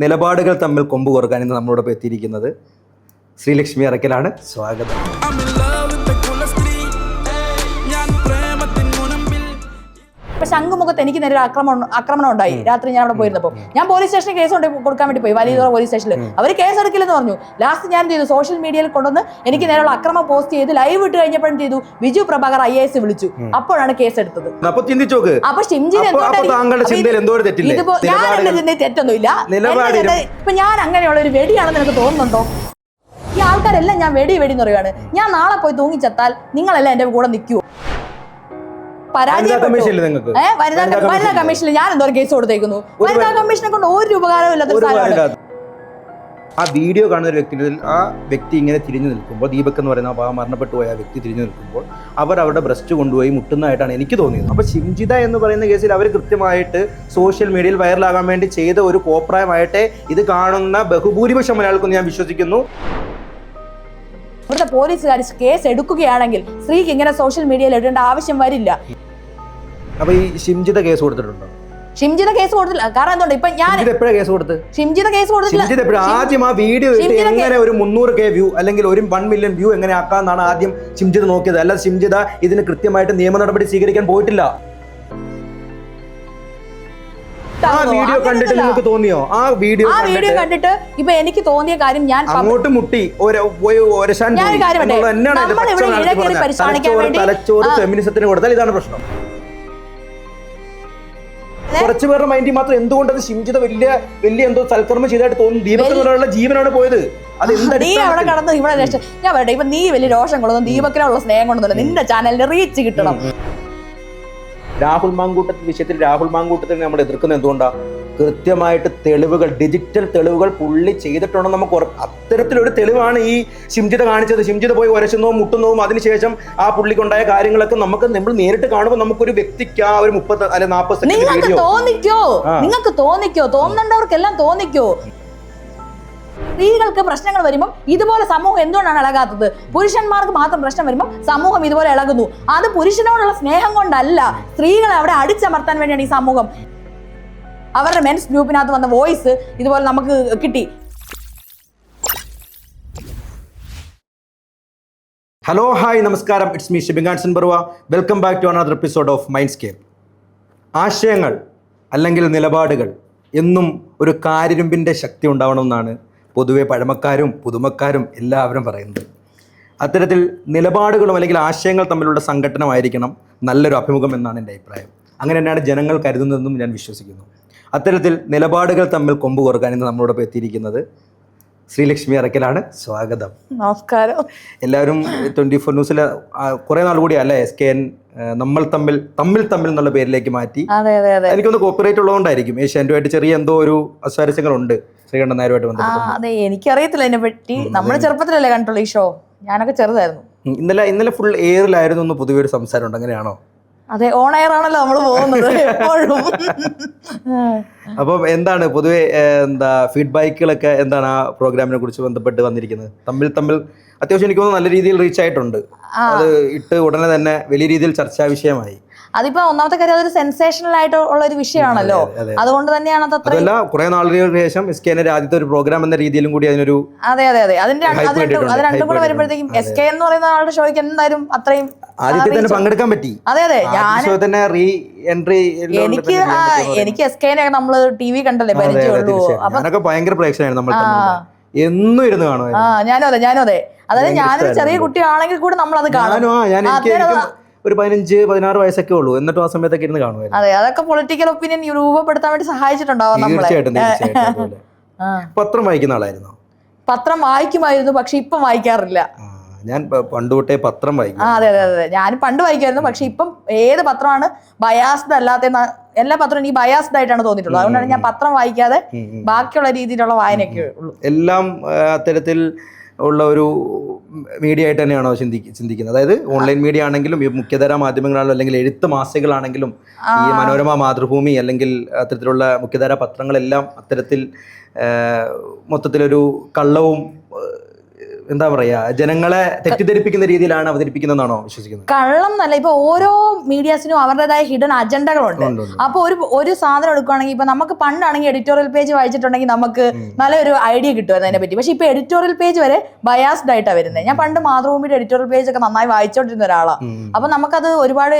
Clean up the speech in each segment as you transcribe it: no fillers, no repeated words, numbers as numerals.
നിലപാടുകൾ തമ്മിൽ കൊമ്പ് കോർക്കാൻ ഇന്ന് നമ്മളോടൊപ്പം എത്തിയിരിക്കുന്നത് ശ്രീലക്ഷ്മി അറക്കലാണ്. സ്വാഗതം. ശംഖുമുഖത്ത് എനിക്ക് നേരെ ആക്രമണം ഉണ്ടായി. രാത്രി ഞാൻ അവിടെ പോയിരുന്നപ്പോൾ ഞാൻ പോലീസ് സ്റ്റേഷനിൽ കേസ് കൊടുക്കാൻ വേണ്ടി പോയി. വലിയ പോലീസ് സ്റ്റേഷനിൽ അവർ കേസ് എടുക്കില്ലെന്ന് പറഞ്ഞു. ലാസ്റ്റ് ഞാൻ എന്ത് ചെയ്തു, സോഷ്യൽ മീഡിയയിൽ കൊണ്ടുവന്ന് എനിക്ക് നേരെയുള്ള അക്രമം പോസ്റ്റ് ചെയ്ത് ലൈവ് ഇട്ട് കഴിഞ്ഞപ്പോഴും ചെയ്തു ബിജു പ്രഭാകർ IAS വിളിച്ചു. അപ്പോഴാണ് കേസ് എടുത്തത്. അപ്പൊ ഷിംജിന് തെറ്റൊന്നുമില്ല. ഇപ്പൊ ഞാൻ അങ്ങനെയുള്ള ഒരു വെടിയാണെന്ന് എനിക്ക് തോന്നുന്നുണ്ടോ? ഈ ആൾക്കാരെല്ലാം ഞാൻ വെടി എന്ന് പറയുകയാണ്. ഞാൻ നാളെ പോയി തൂങ്ങിച്ചെത്താൽ നിങ്ങളെല്ലാം എന്റെ കൂടെ നിൽക്കുവോ? വനിതാ കമ്മീഷനിൽ ഞാൻ എന്തോരം കേസ് കൊടുത്തേക്കുന്നു. വനിതാ കമ്മീഷനെ കൊണ്ട് ഒരു ഉപകാരവും ഇല്ലാത്ത. ആ വീഡിയോ കാണുന്ന ഒരു വ്യക്തി ഇങ്ങനെ തിരിഞ്ഞു നിൽക്കുമ്പോൾ, ദീപക് എന്ന് പറയുന്ന മരണപ്പെട്ടു പോയ ആ വ്യക്തി തിരിഞ്ഞു നിൽക്കുമ്പോൾ അവരുടെ ബ്രസ്റ്റ് കൊണ്ടുപോയി മുട്ടുന്നതായിട്ടാണ് എനിക്ക് തോന്നിയത്. അപ്പോൾ ഷിംജിത എന്ന് പറയുന്ന കേസിൽ അവർ കൃത്യമായിട്ട് സോഷ്യൽ മീഡിയയിൽ വൈറലാകാൻ വേണ്ടി ചെയ്ത ഒരു കോപ്രായമായിട്ടേ ഇത് കാണുന്ന ബഹുഭൂരിപക്ഷം മലയാളികൾക്കും ഞാൻ വിശ്വസിക്കുന്നു. ഇവിടുത്തെ പോലീസുകാർ കേസ് എടുക്കുകയാണെങ്കിൽ സ്ത്രീക്ക് ഇങ്ങനെ സോഷ്യൽ മീഡിയയിൽ ഇടേണ്ട ആവശ്യം വരില്ല. അപ്പൊ ഈ ഷിംജിത കേസ് കൊടുത്തിട്ടുണ്ടോ? ഷിംജിത കേസ് കൊടുത്തില്ല. കാരണം എന്തുകൊണ്ട് ഇപ്പൊ ഞാൻ കേസ് കൊടുത്ത് ഷിംജിത കേസ് കൊടുത്തില്ല. ആദ്യം ആ വീഡിയോ എങ്ങനെ ഒരു 300K വ്യൂ അല്ലെങ്കിൽ ഒരു 1 മില്യൺ വ്യൂ എങ്ങനെ ആക്കാന്നാണ് ആദ്യം ഷിംജിത നോക്കിയത്. അല്ലാതെ ഷിംജിത ഇതിന് കൃത്യമായിട്ട് നിയമ നടപടി സ്വീകരിക്കാൻ പോയിട്ടില്ല. ആ വീഡിയോ കണ്ടിട്ട് നിങ്ങൾക്ക് തോന്നിയോ? ആ വീഡിയോ കണ്ടിട്ട് ഇപ്പൊ എനിക്ക് തോന്നിയ കാര്യം, ഞാൻ അങ്ങോട്ട് മുട്ടി തലച്ചോറ് ഫെമിനിസത്തിന് കൊടുത്താൽ ഇതാണ് പ്രശ്നം. കുറച്ചു പേരുടെ മൈൻഡിൽ മാത്രം എന്തുകൊണ്ടത് ഷിംജിത വലിയ എന്തോ സൽക്കർമ്മം ചെയ്തായിട്ട് തോന്നുന്നു. ദീപക്കിനുള്ള ജീവനാണ് പോയത്. അത് നീ അവിടെ കടന്ന് ഇവിടെ ഞാൻ പറയട്ടെ, ഇപ്പൊ നീ വലിയ രോഷം കൊണ്ടൊന്നും ദീപക്കിനുള്ള സ്നേഹം കൊണ്ടൊന്നുമില്ല. നിന്റെ ചാനലിന് റീച്ച് കിട്ടണം. രാഹുൽ മാങ്കൂട്ടത്തിന് നമ്മൾ എതിർക്കുന്നത് എന്തുകൊണ്ടാണ്? കൃത്യമായിട്ട് തെളിവുകൾ, ഡിജിറ്റൽ തെളിവുകൾ പുള്ളി ചെയ്തിട്ടുണ്ടെന്ന് നമുക്ക് അത്തരത്തിലൊരു തെളിവാണ് ഈ ഷിംജിത കാണിച്ചത്. ഷിംജിത പോയി ഉരച്ചുന്നതും മുട്ടുന്നതും അതിനുശേഷം ആ പുള്ളിക്കുണ്ടായ കാര്യങ്ങളൊക്കെ നമ്മൾ നേരിട്ട് കാണുമ്പോൾ നമുക്കൊരു വ്യക്തിക്ക് ആ ഒരു 30 അല്ലെ 40 സെക്കൻഡ് നിങ്ങൾക്ക് തോന്നേണ്ടവർക്കെല്ലാം തോന്നിക്കോ. സ്ത്രീകൾക്ക് പ്രശ്നങ്ങൾ വരുമ്പോൾ ഇതുപോലെ സമൂഹം എന്തുകൊണ്ടാണ് ഇളകാത്തത്? പുരുഷന്മാർക്ക് മാത്രം പ്രശ്നം വരുമ്പോൾ സമൂഹം ഇതുപോലെ ഇളകുന്നു. അത് പുരുഷനോടുള്ള സ്നേഹം കൊണ്ടല്ല, സ്ത്രീകളെ അവിടെ അടിച്ചമർത്താൻ വേണ്ടിയാണ് ഈ സമൂഹം. അവരുടെ മെൻസ് ഗ്രൂപ്പിനകത്ത് വന്ന വോയിസ് ഇതുപോലെ നമുക്ക് കിട്ടി. ഹലോ, ഹായ്, നമസ്കാരം. ഇറ്റ്സ് മീ ഷിബിങ്ങാൻസൻ Barua. Welcome back to another episode of Mindscape. ആശയങ്ങൾ അല്ലെങ്കിൽ നിലപാടുകൾ എന്നും ഒരു കാരിരുമ്പിൻ്റെ ശക്തി ഉണ്ടാവണമെന്നാണ് പൊതുവെ പഴമക്കാരും പുതുമക്കാരും എല്ലാവരും പറയുന്നത്. അത്തരത്തിൽ നിലപാടുകളും അല്ലെങ്കിൽ ആശയങ്ങൾ തമ്മിലുള്ള സംഘട്ടനമായിരിക്കണം നല്ലൊരു അഭിമുഖം എന്നാണ് എൻ്റെ അഭിപ്രായം. അങ്ങനെ തന്നെയാണ് ജനങ്ങൾ കരുതുന്നതെന്നും ഞാൻ വിശ്വസിക്കുന്നു. അത്തരത്തിൽ നിലപാടുകൾ തമ്മിൽ കൊമ്പ് കോർക്കാൻ ഇന്ന് നമ്മളോടൊപ്പം എത്തിയിരിക്കുന്നത് ശ്രീലക്ഷ്മി അറക്കലാണ്. സ്വാഗതം. നമസ്കാരം. എല്ലാവരും 24 ന്യൂസിലെ കുറെ നാൾ കൂടി അല്ലേ SKN നമ്മൾ തമ്മിൽ എന്നുള്ള പേരിലേക്ക് മാറ്റി. എനിക്കൊന്ന് കോപ്പറേറ്റ് ഉള്ളതുകൊണ്ടായിരിക്കും. ഏഷ്യാനുമായിട്ട് ചെറിയ എന്തോ ഒരു അസ്വാരസ്യങ്ങളുണ്ട് ശ്രീകണ്ഠൻ നായരുമായിട്ട് ബന്ധപ്പെട്ട്. അതെ, എനിക്കറിയത്തില്ല അതിനെ പറ്റി. നമ്മൾ ചെറുപ്പത്തിലല്ലേ കണ്ടുള്ളൂ ഈ ഷോ. ഞാനൊക്കെ ചെറുതായിരുന്നു. ഇന്നലെ ഫുൾ എയറിലായിരുന്നു പൊതുവെ ഒരു സംസാരം ഉണ്ട്. അങ്ങനെയാണോ? അതെ, ഓൺ എയർ ആണല്ലോ നമ്മൾ പോകുന്നത് എപ്പോഴും. അപ്പം എന്താണ് പൊതുവെ ഫീഡ്ബാക്കുകളൊക്കെ എന്താണ് ആ പ്രോഗ്രാമിനെ കുറിച്ച് ബന്ധപ്പെട്ട് വന്നിരിക്കുന്നത്? തമ്മിൽ അത്യാവശ്യം എനിക്ക് തോന്നുന്നു നല്ല രീതിയിൽ റീച്ച് ആയിട്ടുണ്ട്. അത് ഇട്ട് ഉടനെ തന്നെ വലിയ രീതിയിൽ ചർച്ചാ വിഷയമായി. അതിപ്പോ ഒന്നാമത്തെ കാര്യം അതൊരു സെൻസേഷണൽ ആയിട്ടുള്ള ഒരു വിഷയമാണല്ലോ. അതുകൊണ്ട് തന്നെയാണ് അതല്ല കുറെ നാളുകൾക്ക് ശേഷം SKN ആദ്യത്തെ ഒരു പ്രോഗ്രാം എന്ന രീതിയിലും കൂടി അതിനൊരു അതെ അതിന്റെ രണ്ടും കൂടെ വരുമ്പോഴത്തേക്കും SKN എന്ന് പറയുന്ന ആളുടെ ഷോയ്ക്ക് എന്തായാലും അത്രയും ആദ്യത്തെ തന്നെ പങ്കെടുക്കാൻ പറ്റി. അതെ എനിക്ക് SKN നമ്മള് TV കണ്ടല്ലേ പരിചയമുള്ളൂ. അതൊക്കെ ഭയങ്കര പ്രേക്ഷകനായിരുന്നു. നമ്മൾ എന്നും ഇരുന്ന് കാണുമായിരുന്നു. ഞാനും അതെ. അതായത് ഞാനൊരു ചെറിയ കുട്ടിയാണെങ്കിൽ കൂടെ നമ്മളത് കാണും. ഒരു 15-16 വയസ്സൊക്കെ ഉള്ളൂ. എന്നിട്ടും ആ സമയത്തൊക്കെ ഇരുന്ന് കാണുമായിരുന്നു. അതെ, അതൊക്കെ പൊളിറ്റിക്കൽ ഒപ്പീനിയൻ രൂപപ്പെടുത്താൻ വേണ്ടി സഹായിച്ചിട്ടുണ്ടാവും നമ്മളെ. തീർച്ചയായിട്ടും. പത്രം വായിക്കുന്ന ആളായിരുന്നു? പത്രം വായിക്കുമായിരുന്നു, പക്ഷെ ഇപ്പം വായിക്കാറില്ല. ഞാൻ പണ്ട് തൊട്ടേ പത്രം വായിക്കും. അതെ ഞാൻ പണ്ട് വായിക്കായിരുന്നു, പക്ഷെ ഇപ്പം ഏത് പത്രമാണ് ബയാസ്ഡ് അല്ലാത്ത എല്ലാ പത്രവും എനിക്ക് ബയാസ്ഡ് ആയിട്ടാണ് തോന്നിയിട്ടുള്ളത്. അതുകൊണ്ടാണ് ഞാൻ പത്രം വായിക്കാതെ ബാക്കിയുള്ള രീതിയിലുള്ള വായനയൊക്കെ ഉള്ളൂ. എല്ലാം അത്തരത്തിൽ ഉള്ള ഒരു മീഡിയ ആയിട്ട് തന്നെയാണോ ചിന്തിക്കുന്നത്? അതായത് ഓൺലൈൻ മീഡിയ ആണെങ്കിലും മുഖ്യധാരാ മാധ്യമങ്ങളാണെങ്കിലും അല്ലെങ്കിൽ എഴുത്ത് മാസികകളാണെങ്കിലും ഈ മനോരമ, മാതൃഭൂമി അല്ലെങ്കിൽ അത്തരത്തിലുള്ള മുഖ്യധാരാ പത്രങ്ങളെല്ലാം അത്തരത്തിൽ മൊത്തത്തിലൊരു കള്ളവും എന്താ പറയാ ജനങ്ങളെ തെറ്റിദ്ധരിപ്പിക്കുന്ന രീതിയിലാണ് അവതരിപ്പിക്കുന്നതെന്നാണോ വിശ്വസിക്കുന്നത്? കള്ളം എന്നല്ല, ഇപ്പൊ ഓരോ മീഡിയാസിനും അവരുടേതായ ഹിഡൻ അജണ്ടകളുണ്ട്. അപ്പൊ ഒരു സാധനം എടുക്കുകയാണെങ്കിൽ ഇപ്പൊ നമുക്ക് പണ്ടാണെങ്കിൽ എഡിറ്റോറിയൽ പേജ് വായിച്ചിട്ടുണ്ടെങ്കിൽ നമുക്ക് നല്ലൊരു ഐഡിയ കിട്ടുമായിരുന്നു അതിനെ പറ്റി. പക്ഷെ ഇപ്പൊ എഡിറ്റോറിയൽ പേജ് വരെ ബയാസ്ഡ് ആയിട്ടാണ് വരുന്നത്. ഞാൻ പണ്ട് മാതൃഭൂമിയുടെ എഡിറ്റോറിയൽ പേജ് ഒക്കെ നന്നായി വായിച്ചോണ്ടിരുന്ന ഒരാളാണ്. അപ്പൊ നമുക്കത് ഒരുപാട്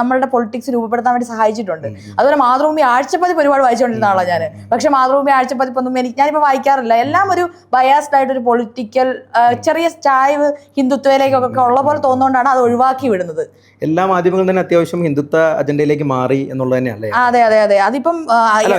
നമ്മളുടെ പൊളിറ്റിക്സ് രൂപപ്പെടുത്താൻ വേണ്ടി സഹായിച്ചിട്ടുണ്ട്. അതുപോലെ മാതൃഭൂമി ആഴ്ചപ്പതിപ്പ് ഒരുപാട് വായിച്ചുകൊണ്ടിരുന്ന ആളാണ് ഞാൻ. പക്ഷെ മാതൃഭൂമി ആഴ്ചപ്പതിപ്പൊന്നും ഞാനിപ്പോ വായിക്കാറില്ല. എല്ലാം ഒരു ബയാസ്ഡ് ആയിട്ട് ഒരു പൊളിറ്റിക്കൽ ചെറിയ ചായ്വ് ഹിന്ദുത്വയിലേക്കൊക്കെ ഉള്ള പോലെ തോന്നുകൊണ്ടാണ് അത് ഒഴിവാക്കി വിടുന്നത്. എല്ലാ മാധ്യമങ്ങളും തന്നെ അത്യാവശ്യം ഹിന്ദുത്വ അജണ്ടയിലേക്ക് മാറി എന്നുള്ളത് തന്നെയല്ലേ? അതെ അതെ അതെ. അതിപ്പം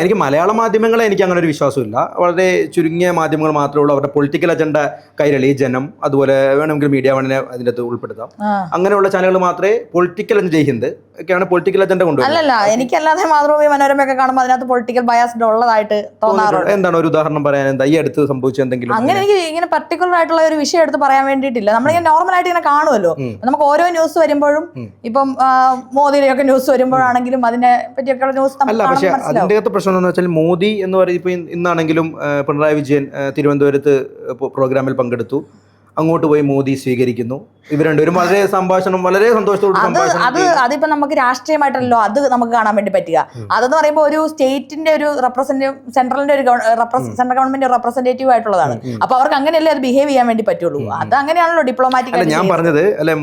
എനിക്ക് മലയാള മാധ്യമങ്ങളെ എനിക്ക് അങ്ങനെ ഒരു വിശ്വാസമില്ല. വളരെ ചുരുങ്ങിയ മാധ്യമങ്ങൾ മാത്രമേ ഉള്ളൂ അവരുടെ പൊളിറ്റിക്കൽ അജണ്ട കൈരളി, ജനം, അതുപോലെ വേണമെങ്കിൽ മീഡിയ വണ്ണിനെ അതിൻ്റെ അകത്ത് ഉൾപ്പെടുത്താം. അങ്ങനെയുള്ള ചാനലുകൾ മാത്രമേ പൊളിറ്റിക്കൽ ജയ് ഹിന്ദ് ഒക്കെയാണ് പൊളിറ്റിക്കൽ അജണ്ട കൊണ്ടുവരുന്നത്. അല്ലല്ല, എനിക്കല്ലാതെ മാതൃഭൂമി മനോരമയൊക്കെ കാണുമ്പോൾ അതിനകത്ത് പൊളിറ്റിക്കൽ ബയാസ്ഡ് ഉള്ളതായിട്ട് തോന്നാറുണ്ട്. എന്താണ് ഒരു ഉദാഹരണം പറയാൻ? എന്താ ഈ അടുത്ത് സംഭവിച്ച എന്തെങ്കിലും? അങ്ങനെ എനിക്ക് ഇങ്ങനെ പർട്ടിക്കുലർ ആയിട്ടുള്ള ഒരു വിഷയം എടുത്ത് പറയാൻ വേണ്ടിയിട്ടില്ല. നമ്മളിങ്ങനെ നോർമലായിട്ട് ഇങ്ങനെ കാണുമല്ലോ. നമുക്ക് ഓരോ ന്യൂസ് വരുമ്പോഴും ഇപ്പം മോദിയുടെയൊക്കെ ന്യൂസ് വരുമ്പോഴാണെങ്കിലും അതിനെ പറ്റിയൊക്കെയുള്ള ന്യൂസ് അല്ല. പക്ഷെ അതിൻ്റെ അകത്ത് പ്രശ്നം എന്ന് വെച്ചാൽ മോദി എന്ന് പറയുന്നത് ഇപ്പൊ ഇന്നാണെങ്കിലും പിണറായി വിജയൻ തിരുവനന്തപുരത്ത് പ്രോഗ്രാമിൽ പങ്കെടുത്തു. അങ്ങോട്ട് പോയി മോദി സ്വീകരിക്കുന്നു. ഇവർ രണ്ടുപേരും വളരെ സംഭാഷണം, വളരെ സന്തോഷത്തോടെ അതിപ്പോ നമുക്ക് രാഷ്ട്രീയമായിട്ടല്ലോ അത് നമുക്ക് കാണാൻ വേണ്ടി പറ്റുക. അതെന്ന് പറയുമ്പോൾ ഒരു സ്റ്റേറ്റിന്റെ ഒരു സെൻട്രലിന്റെ ഒരു സെൻട്രൽ ഗവൺമെന്റ് റെപ്രസെന്റേറ്റീവ് ആയിട്ടുള്ളതാണ്. അപ്പൊ അവർക്ക് അങ്ങനെയല്ലേ അത് ബിഹേവ് ചെയ്യാൻ വേണ്ടി പറ്റുള്ളൂ. അത് അങ്ങനെയാണല്ലോ ഡിപ്ലോമാറ്റിക്. ഞാൻ പറഞ്ഞത് അല്ലെ,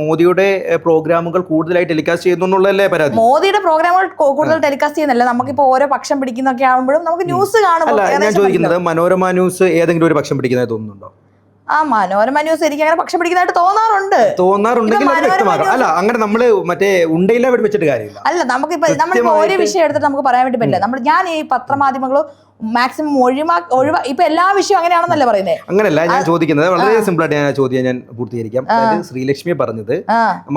മോദിയുടെ പ്രോഗ്രാമുകൾ കൂടുതലായി ടെലികാസ്റ്റ് ചെയ്യുന്നു എന്നുള്ളതല്ലേ പരാതി? മോദിയുടെ പ്രോഗ്രാമുകൾ കൂടുതൽ ടെലികാസ്റ്റ് ചെയ്യുന്നില്ല. നമുക്കിപ്പോ ഓരോ പക്ഷം പിടിക്കുന്നൊക്കെ ആകുമ്പോഴും നമുക്ക് ന്യൂസ് കാണുമ്പോൾ ഞാൻ ചോദിക്കുന്നത്, മനോരമ ന്യൂസ് ഏതെങ്കിലും ഒരു പക്ഷം പിടിക്കുന്നതായി തോന്നുന്നുണ്ടോ? മനോരമ ന്യൂസ് എനിക്ക് അങ്ങനെ പക്ഷം പിടിക്കുന്നതായിട്ട് തോന്നാറുണ്ടെങ്കിൽ വ്യക്തമാക്കാം. അല്ല, അങ്ങനെ നമ്മള് മറ്റേ ഉണ്ടയില്ല വെച്ചിട്ട് കാര്യമില്ല. അല്ല, നമുക്കിപ്പോ നമ്മളിപ്പോ ഒരു വിഷയം എടുത്തിട്ട് നമുക്ക് പറയാൻ വേണ്ടി പറ്റില്ല. ഞാൻ ഈ പത്രമാധ്യമങ്ങളോ മാക്സിമം ഇപ്പൊ എല്ലാ വിഷയവും അങ്ങനെയാണെന്നല്ലേ പറയുന്നത്? അങ്ങനെയല്ല ഞാൻ ചോദിക്കുന്നത്. വളരെ സിമ്പിൾ ആയിട്ട് ഞാൻ ചോദ്യം ഞാൻ പൂർത്തീകരിക്കാം. അതായത് ശ്രീലക്ഷ്മി പറഞ്ഞത്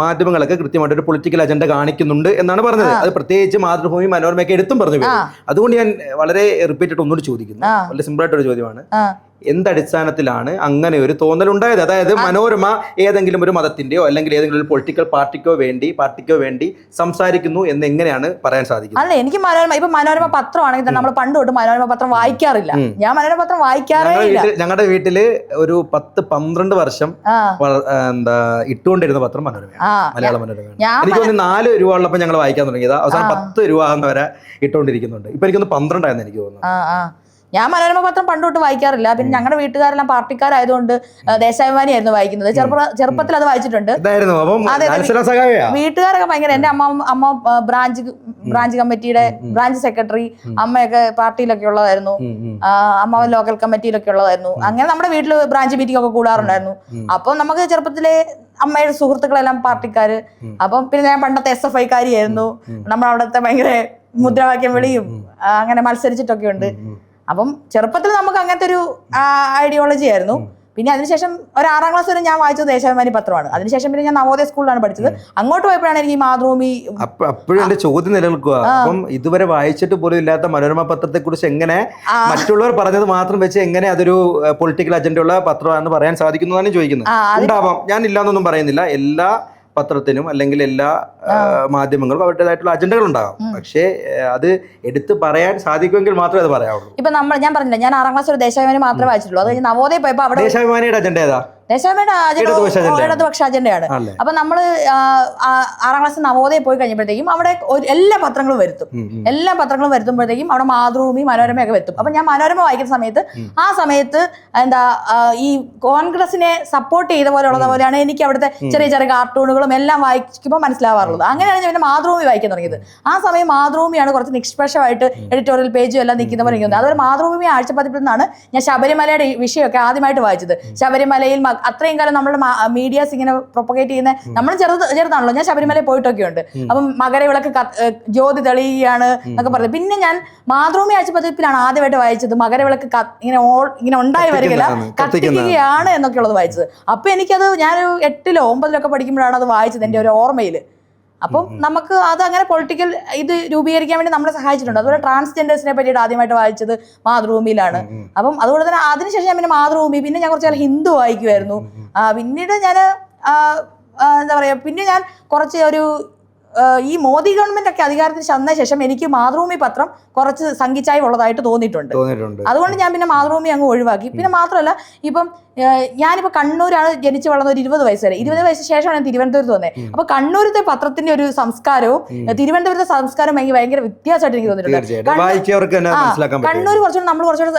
മാധ്യമങ്ങളൊക്കെ കൃത്യമായിട്ട് ഒരു പൊളിറ്റിക്കൽ അജണ്ട കാണിക്കുന്നുണ്ട് എന്നാണ് പറഞ്ഞത്. അത് പ്രത്യേകിച്ച് മാതൃഭൂമി, മനോരമയൊക്കെ എടുത്തും പറഞ്ഞു. അതുകൊണ്ട് ഞാൻ വളരെ റിപ്പീറ്റഡ് ഒന്നുകൂടി ചോദിക്കുന്നു. വളരെ സിമ്പിൾ ആയിട്ടൊരു ചോദ്യമാണ്. എന്തടിസ്ഥാനത്തിലാണ് അങ്ങനെ ഒരു തോന്നലുണ്ടായത്? അതായത് മനോരമ ഏതെങ്കിലും ഒരു മതത്തിന്റെയോ അല്ലെങ്കിൽ ഏതെങ്കിലും ഒരു പൊളിറ്റിക്കൽ പാർട്ടിക്കോ വേണ്ടി സംസാരിക്കുന്നു എന്ന് എങ്ങനെയാണ് പറയാൻ സാധിക്കുന്നത്? അല്ല, എനിക്ക് മനോരമ പത്രമാണെങ്കിൽ തന്നെ നമ്മൾ പണ്ട് തൊട്ട് മനോരമ പത്രം വായിക്കാറില്ല. ഞാൻ മനോരമ പത്രം വായിക്കാറേ ഇല്ല. ഞങ്ങളുടെ വീട്ടില് ഒരു 10-12 വർഷം ഇട്ടുകൊണ്ടിരുന്ന പത്രം മനോരമയാണ്, മലയാള മനോരമയാണ്. എനിക്ക് തോന്നുന്നു 4 രൂപ ഉള്ളപ്പോൾ ഞങ്ങൾ വായിക്കാൻ തുടങ്ങിയതാ. അവസാനം 10 രൂപ വരെ ഇട്ടുകൊണ്ടിരിക്കുന്നുണ്ട്. ഇപ്പൊ എനിക്കൊന്ന് 12 ആയെന്ന് എനിക്ക് തോന്നുന്നു. ഞാൻ മനോരമ പത്രം പണ്ട് തൊട്ട് വായിക്കാറില്ല. പിന്നെ ഞങ്ങളുടെ വീട്ടുകാരെല്ലാം പാർട്ടിക്കാരായതുകൊണ്ട് ദേശാഭിമാനി ആയിരുന്നു വായിക്കുന്നത്. ചെറുപ്പത്തിൽ അത് വായിച്ചിട്ടുണ്ട്. വീട്ടുകാരൊക്കെ ഭയങ്കര, എന്റെ അമ്മ ബ്രാഞ്ച് കമ്മിറ്റിയുടെ ബ്രാഞ്ച് സെക്രട്ടറി, അമ്മയൊക്കെ പാർട്ടിയിലൊക്കെ ഉള്ളതായിരുന്നു. അമ്മ ലോക്കൽ കമ്മിറ്റിയിലൊക്കെ ഉള്ളതായിരുന്നു. അങ്ങനെ നമ്മുടെ വീട്ടിൽ ബ്രാഞ്ച് മീറ്റിംഗ് ഒക്കെ കൂടാറുണ്ടായിരുന്നു. അപ്പം നമുക്ക് ചെറുപ്പത്തിലെ അമ്മയുടെ സുഹൃത്തുക്കളെല്ലാം പാർട്ടിക്കാര്. അപ്പം പിന്നെ ഞാൻ പണ്ടത്തെ SFI-കാരിയായിരുന്നു. നമ്മളവിടുത്തെ ഭയങ്കര മുദ്രാവാക്യം വിളിയും അങ്ങനെ മത്സരിച്ചിട്ടൊക്കെ ഉണ്ട്. അപ്പം ചെറുപ്പത്തിൽ നമുക്ക് അങ്ങനത്തെ ഒരു ഐഡിയോളജി ആയിരുന്നു. പിന്നെ അതിനുശേഷം ഒരു 6ാം ക്ലാസ് വരെ ഞാൻ വായിച്ചത് ദേശാഭിമാനി പത്രമാണ്. അതിനുശേഷം പിന്നെ ഞാൻ നവോദയ സ്കൂളിലാണ് പഠിച്ചത്. അങ്ങോട്ട് പോയപ്പോഴാണ് എനിക്ക് ഈ മാതൃഭൂമി. അപ്പോഴും എന്റെ ചോദ്യം നിലനിൽക്കുക, അപ്പം ഇതുവരെ വായിച്ചിട്ട് പോലും ഇല്ലാത്ത മനോരമ പത്രത്തെ കുറിച്ച് എങ്ങനെ മറ്റുള്ളവർ പറഞ്ഞത് മാത്രം വെച്ച് എങ്ങനെ അതൊരു പൊളിറ്റിക്കൽ അജണ്ട ഉള്ള പത്രമാണെന്ന് പറയാൻ സാധിക്കുന്നതാണ് ചോദിക്കുന്നത്. ഉണ്ടാവാം, ഞാൻ ഇല്ലാന്നൊന്നും പറയുന്നില്ല. എല്ലാ പത്രത്തിനും അല്ലെങ്കിൽ എല്ലാ മാധ്യമങ്ങൾക്കും അവരുടേതായിട്ടുള്ള അജണ്ടകൾ ഉണ്ടാകും. പക്ഷേ അത് എടുത്ത് പറയാൻ സാധിക്കുമെങ്കിൽ മാത്രമേ അത് പറയാവുള്ളൂ. ഇപ്പൊ ഞാൻ പറഞ്ഞില്ല, ഞാൻ 6ാം ക്ലാസ് ഒരു ദേശാഭിമാനി മാത്രമേ വായിച്ചിട്ടുള്ളൂ. അത് കഴിഞ്ഞ് നവോദയ പോയപ്പോ അവിടെ ദേശാഭിമാനിയുടെ അജണ്ട ഏതാ? ഇടതുപക്ഷ അജണ്ടയാണ്. അപ്പൊ നമ്മള് 6ാം ക്ലാസ് നവോദയ പോയി കഴിഞ്ഞപ്പോഴത്തേക്കും അവിടെ എല്ലാ പത്രങ്ങളും വരുത്തുമ്പോഴത്തേക്കും അവിടെ മാതൃഭൂമി, മനോരമയൊക്കെ വരുത്തും. അപ്പൊ ഞാൻ മനോരമ വായിക്കുന്ന സമയത്ത് ഈ കോൺഗ്രസിനെ സപ്പോർട്ട് ചെയ്ത പോലെയാണ് എനിക്ക് അവിടുത്തെ ചെറിയ ചെറിയ കാർട്ടൂണുകളും എല്ലാം വായിക്കുമ്പോൾ മനസ്സിലാവാറുള്ളത്. അങ്ങനെയാണ് ഞാൻ മാതൃഭൂമി വായിക്കാൻ തുടങ്ങിയത്. ആ സമയം മാതൃഭൂമിയാണ് കുറച്ച് നിഷ്പക്ഷമായിട്ട് എഡിറ്റോറിയൽ പേജും എല്ലാം നിൽക്കുന്ന പോലെ നിൽക്കുന്നത്. അതുപോലെ മാതൃഭൂമി ആഴ്ചപ്പതിപ്പിൽ നിന്നാണ് ഞാൻ ശബരിമലയുടെ വിഷയമൊക്കെ ആദ്യമായിട്ട് വായിച്ചത്. ശബരിമലയിൽ അത്രയും കാലം നമ്മുടെ മീഡിയാസ് ഇങ്ങനെ പ്രൊപ്പഗേറ്റ് ചെയ്യുന്ന, നമ്മൾ ചെറുതാണല്ലോ, ഞാൻ ശബരിമലയിൽ പോയിട്ടൊക്കെ ഉണ്ട്. അപ്പം മകരവിളക്ക് ജ്യോതി തെളിയുകയാണ് എന്നൊക്കെ പറഞ്ഞു. പിന്നെ ഞാൻ മാതൃഭൂമി ആഴ്ചപ്പതിപ്പിലാണ് ആദ്യമായിട്ട് വായിച്ചത് മകരവിളക്ക് ഇങ്ങനെ ഉണ്ടായി വരികയില്ല, കത്തിക്കുകയാണ് എന്നൊക്കെ ഉള്ളത് വായിച്ചത്. അപ്പൊ എനിക്കത് ഞാനൊരു 8-ലോ 9-ലോ പഠിക്കുമ്പോഴാണ് അത് വായിച്ചത് എൻ്റെ ഒരു ഓർമ്മയില്. അപ്പം നമുക്ക് അത് അങ്ങനെ പൊളിറ്റിക്കൽ ഇത് രൂപീകരിക്കാൻ വേണ്ടി നമ്മളെ സഹായിച്ചിട്ടുണ്ട്. അതുപോലെ ട്രാൻസ്ജെൻഡേഴ്സിനെ പറ്റിയിട്ട് ആദ്യമായിട്ട് വായിച്ചത് മാതൃഭൂമിയിലാണ്. അപ്പം അതുകൊണ്ട് തന്നെ അതിനുശേഷം ഞാൻ പിന്നെ മാതൃഭൂമി, പിന്നെ ഞാൻ കുറച്ച് ഹിന്ദു വായിക്കുമായിരുന്നു. പിന്നീട് ഞാൻ എന്താ പറയുക, പിന്നെ ഞാൻ കുറച്ച് ഒരു ഈ മോദി ഗവൺമെന്റ് ഒക്കെ അധികാരത്തിൽ ചെന്ന ശേഷം എനിക്ക് മാതൃഭൂമി പത്രം കുറച്ച് സംഘിച്ചായി ഉള്ളതായിട്ട് തോന്നിയിട്ടുണ്ട്. അതുകൊണ്ട് ഞാൻ പിന്നെ മാതൃഭൂമി അങ്ങ് ഒഴിവാക്കി. പിന്നെ മാത്രമല്ല, ഇപ്പം ഞാനിപ്പോൾ കണ്ണൂരാണ് ജനിച്ചു വളർന്ന ഒരു 20 വയസ്സ് വരെ 20 വയസ്സിന് ശേഷമാണ് ഞാൻ തിരുവനന്തപുരത്ത് വന്നത്. അപ്പൊ കണ്ണൂരത്തെ പത്രത്തിന്റെ ഒരു സംസ്കാരവും തിരുവനന്തപുരത്തെ സംസ്കാരവും ഭയങ്കര വ്യത്യാസമായിട്ട് എനിക്ക് തോന്നിയിട്ടുണ്ട്. കണ്ണൂർ കുറച്ചുകൂടി നമ്മൾ കുറച്ചുകൂടി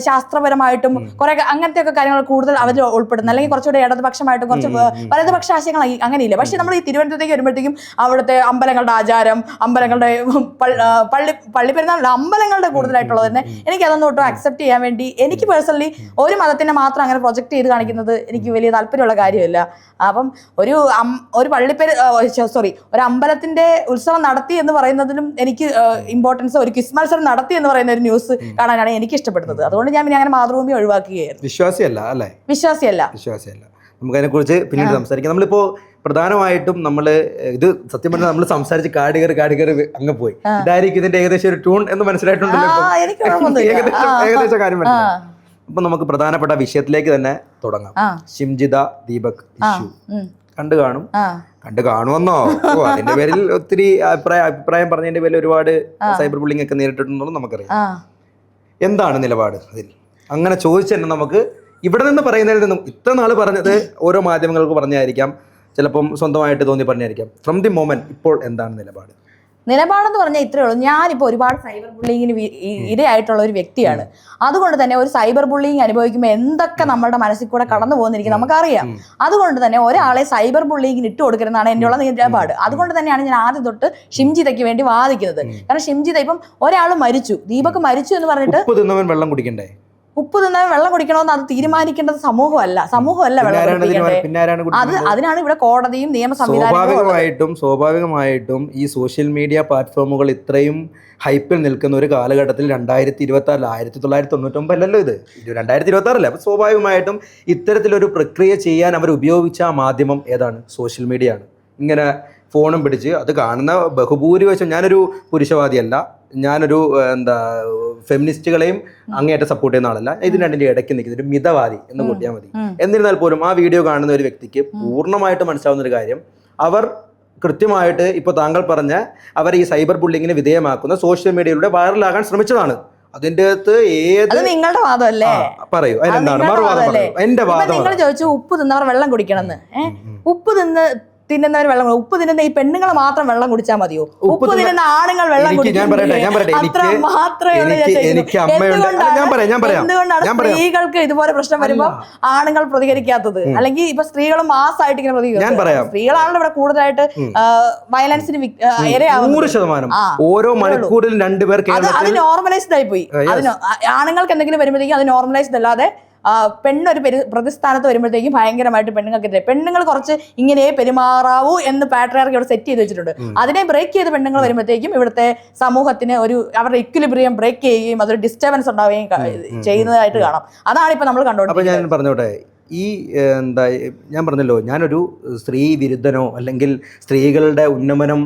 ശാസ്ത്രപരമായിട്ടും കുറെ അങ്ങനത്തെ ഒക്കെ കാര്യങ്ങൾ കൂടുതൽ അവരിൽ ഉൾപ്പെടുന്നു, അല്ലെങ്കിൽ കുറച്ചുകൂടി ഇടതുപക്ഷമായിട്ടും കുറച്ച് വലതുപക്ഷ ആശയങ്ങൾ അങ്ങനെയില്ല. പക്ഷെ നമ്മൾ ഈ തിരുവനന്തപുരത്തേക്ക് വരുമ്പോഴത്തേക്കും അവിടുത്തെ അമ്പലങ്ങളുടെ ആചാരം, അമ്പലങ്ങളുടെ പള്ളിപ്പെരുന്നാളുടെ അമ്പലങ്ങളുടെ കൂടുതലായിട്ടുള്ളത് തന്നെ എനിക്ക് അതൊന്നും ഒട്ടും അക്സെപ്റ്റ് ചെയ്യാൻ വേണ്ടി എനിക്ക് പേഴ്സണലി ഒരു മതത്തിനെ മാത്രം അങ്ങനെ പ്രൊജക്ട് ചെയ്ത് കാണിക്കുന്നത് എനിക്ക് വലിയ താല്പര്യമുള്ള കാര്യമല്ല. അപ്പം ഒരു ഒരു അമ്പലത്തിന്റെ ഉത്സവം നടത്തി എന്ന് പറയുന്നതിലും എനിക്ക് ഇമ്പോർട്ടൻസ്, ഒരു ക്വിസ് മത്സരം നടത്തി എന്ന് പറയുന്ന ഒരു ന്യൂസ് കാണാനാണ് എനിക്ക് ഇഷ്ടപ്പെടുന്നത്. അതുകൊണ്ട് ഞാൻ പിന്നെ അങ്ങനെ മാതൃഭൂമി ഒഴിവാക്കുകയായിരുന്നു. വിശ്വാസിയല്ല അല്ലേ? വിശ്വാസിയല്ല. നമുക്കതിനെ കുറിച്ച് പിന്നീട് സംസാരിക്കാം. നമ്മളിപ്പോ പ്രധാനമായിട്ടും നമ്മൾ ഇത് സത്യം പറഞ്ഞാൽ നമ്മൾ സംസാരിച്ച് കാടി കയറി അങ്ങ് പോയി. ഇതായിരിക്കും ഇതിന്റെ ഏകദേശം ഒരു ട്യൂൺ എന്ന് മനസ്സിലായിട്ടുണ്ടല്ലോ. ഏകദേശം കാര്യം മനസ്സിലായി. അപ്പൊ നമുക്ക് പ്രധാനപ്പെട്ട വിഷയത്തിലേക്ക് തന്നെ തുടങ്ങാം. ഷിംജിത ദീപക് ഇഷ്യൂ കണ്ടു കാണുമെന്നോ? അതിന്റെ പേരിൽ ഒത്തിരി അഭിപ്രായം പറഞ്ഞതിന്റെ പേരിൽ ഒരുപാട് സൈബർ ബുള്ളിംഗ് ഒക്കെ നേരിട്ടിട്ടുണ്ടെന്ന് നമുക്കറിയാം. എന്താണ് നിലപാട് അതിൽ? അങ്ങനെ ചോദിച്ചു നമുക്ക് ഇവിടെ നിന്ന് പറയുന്നതിൽ നിന്നും ഇത്ര നാള് പറഞ്ഞത് ഓരോ മാധ്യമങ്ങൾക്ക് പറഞ്ഞായിരിക്കാം, ചിലപ്പം സ്വന്തമായിട്ട് തോന്നി പറഞ്ഞായിരിക്കാം. ഫ്രം ദി മൊമെന്റ് ഇപ്പോൾ എന്താണ് നിലപാട്? നിലപാടെന്ന് പറഞ്ഞാൽ ഇത്രയേ ഉള്ളൂ. ഞാനിപ്പോൾ ഒരുപാട് സൈബർ ബുള്ളിങ്ങിന് ഇരയായിട്ടുള്ള ഒരു വ്യക്തിയാണ്. അതുകൊണ്ട് തന്നെ ഒരു സൈബർ ബുള്ളിങ് അനുഭവിക്കുമ്പോൾ എന്തൊക്കെ നമ്മുടെ മനസ്സിൽ കൂടെ കടന്നു പോകുന്നിരിക്കും നമുക്കറിയാം. അതുകൊണ്ട് തന്നെ ഒരാളെ സൈബർ ബുള്ളിങ്ങിന് ഇട്ട് കൊടുക്കരുതെന്നാണ് എന്നുള്ള നിലപാട്. അതുകൊണ്ട് തന്നെയാണ് ഞാൻ ആദ്യം തൊട്ട് ഷിംജിതയ്ക്ക് വേണ്ടി വാദിക്കുന്നത്. കാരണം ഷിംജിത ഇപ്പം ഒരാൾ മരിച്ചു, ദീപക് മരിച്ചു എന്ന് പറഞ്ഞിട്ട് വെള്ളം കുടിക്കണ്ടേ? ഉപ്പ് തിന്നാൻ വെള്ളം കുടിക്കണമെന്ന് അത് തീരുമാനിക്കേണ്ടത് സമൂഹമല്ല വെള്ളം കുടിക്കേണ്ടത്. അതിനാണ് ഇവിടെ കോടതിയും നിയമ സംവിധാനവും. സ്വാഭാവികമായിട്ടും ഈ സോഷ്യൽ മീഡിയ പ്ലാറ്റ്ഫോമുകൾ ഇത്രയും ഹൈപ്പിൽ നിൽക്കുന്ന ഒരു കാലഘട്ടത്തിൽ 2026 1999 അല്ലല്ലോ ഇത് 2026 അപ്പൊ സ്വാഭാവികമായിട്ടും ഇത്തരത്തിലൊരു പ്രക്രിയ ചെയ്യാൻ അവർ ഉപയോഗിച്ച മാധ്യമം ഏതാണ്? സോഷ്യൽ മീഡിയ ആണ്. ഇങ്ങനെ ഫോണും പിടിച്ച് അത് കാണുന്ന ബഹുഭൂരിപക്ഷം, ഞാനൊരു പുരുഷവാദിയല്ല, ഞാനൊരു ഫെമിനിസ്റ്റുകളെയും അങ്ങേയറ്റം സപ്പോർട്ട് ചെയ്യുന്ന ആളല്ല, ഇതിന് രണ്ടിൻ്റെ ഇടയ്ക്ക് നിൽക്കുന്ന ഒരു മിതവാദി എന്ന് കൂട്ടിയാൽ മതി. എന്നിരുന്നാൽ പോലും ആ വീഡിയോ കാണുന്ന ഒരു വ്യക്തിക്ക് പൂർണ്ണമായിട്ട് മനസ്സിലാവുന്ന ഒരു കാര്യം, അവർ കൃത്യമായിട്ട് ഇപ്പോൾ താങ്കൾ പറഞ്ഞ അവർ ഈ സൈബർ ബുള്ളിങ്ങിന് വിധേയമാക്കുന്ന സോഷ്യൽ മീഡിയയിലൂടെ വൈറലാകാൻ ശ്രമിച്ചതാണ്. അതിൻ്റെ അകത്ത് നിങ്ങളുടെ വാദമല്ലേ? പറയൂ, അതിനെന്താണ് മറുവാദം? എന്റെ വാദം നിങ്ങൾ ചോദിച്ചു ഉപ്പ് തിന്നവർ വെള്ളം കുടിക്കണമെന്ന്. ഉപ്പ് തിന്നുന്നവർ വെള്ളം, ഉപ്പ് തിന്നുന്ന ഈ പെണ്ണുങ്ങൾ മാത്രം വെള്ളം കുടിച്ചാൽ മതിയോ? ഉപ്പ് തിന്നുന്ന ആണുങ്ങൾ വെള്ളം എന്തുകൊണ്ടാണ് സ്ത്രീകൾക്ക് ഇതുപോലെ പ്രശ്നം വരുമ്പോൾ ആണുങ്ങൾ പ്രതികരിക്കാത്തത്? അല്ലെങ്കിൽ ഇപ്പൊ സ്ത്രീകളും മാസമായിട്ട് ഇങ്ങനെ പ്രതികരിക്കും. സ്ത്രീകളാണല്ലോ ഇവിടെ കൂടുതലായിട്ട് വയലൻസിന് ഇരയാവുന്നത്. ഓരോ മണിക്കൂറിൽ 2 പേർ അത് നോർമലൈസ്ഡ് ആയി പോയി. അതിന് ആണുങ്ങൾക്ക് എന്തെങ്കിലും വരുമ്പോഴത്തേക്കും അത് നോർമലൈസ്ഡ് അല്ലാതെ പെണ്ണൊരു പ്രതിസ്ഥാനത്ത് വരുമ്പോഴത്തേക്കും ഭയങ്കരമായിട്ട് പെണ്ണുങ്ങൾ കുറച്ച് ഇങ്ങനെ പെരുമാറാവൂ എന്ന് പാട്രിയാർക്കി ഇവിടെ സെറ്റ് ചെയ്ത് വെച്ചിട്ടുണ്ട്. അതിനെ ബ്രേക്ക് ചെയ്ത് പെണ്ണുങ്ങൾ വരുമ്പോഴത്തേക്കും ഇവിടുത്തെ സമൂഹത്തിന് അവരുടെ ഇക്വിലിബ്രിയം ബ്രേക്ക് ചെയ്യുകയും അതൊരു ഡിസ്റ്റർബൻസ് ഉണ്ടാവുകയും ചെയ്യുന്നതായിട്ട് കാണാം. അതാണ് ഇപ്പൊ നമ്മൾ കണ്ടുകൊണ്ടിരിക്കുന്നത്. ഞാൻ പറഞ്ഞോട്ടെ, ഈ ഞാൻ പറഞ്ഞല്ലോ, ഞാനൊരു സ്ത്രീ വിരുദ്ധനോ അല്ലെങ്കിൽ സ്ത്രീകളുടെ ഉന്നമനം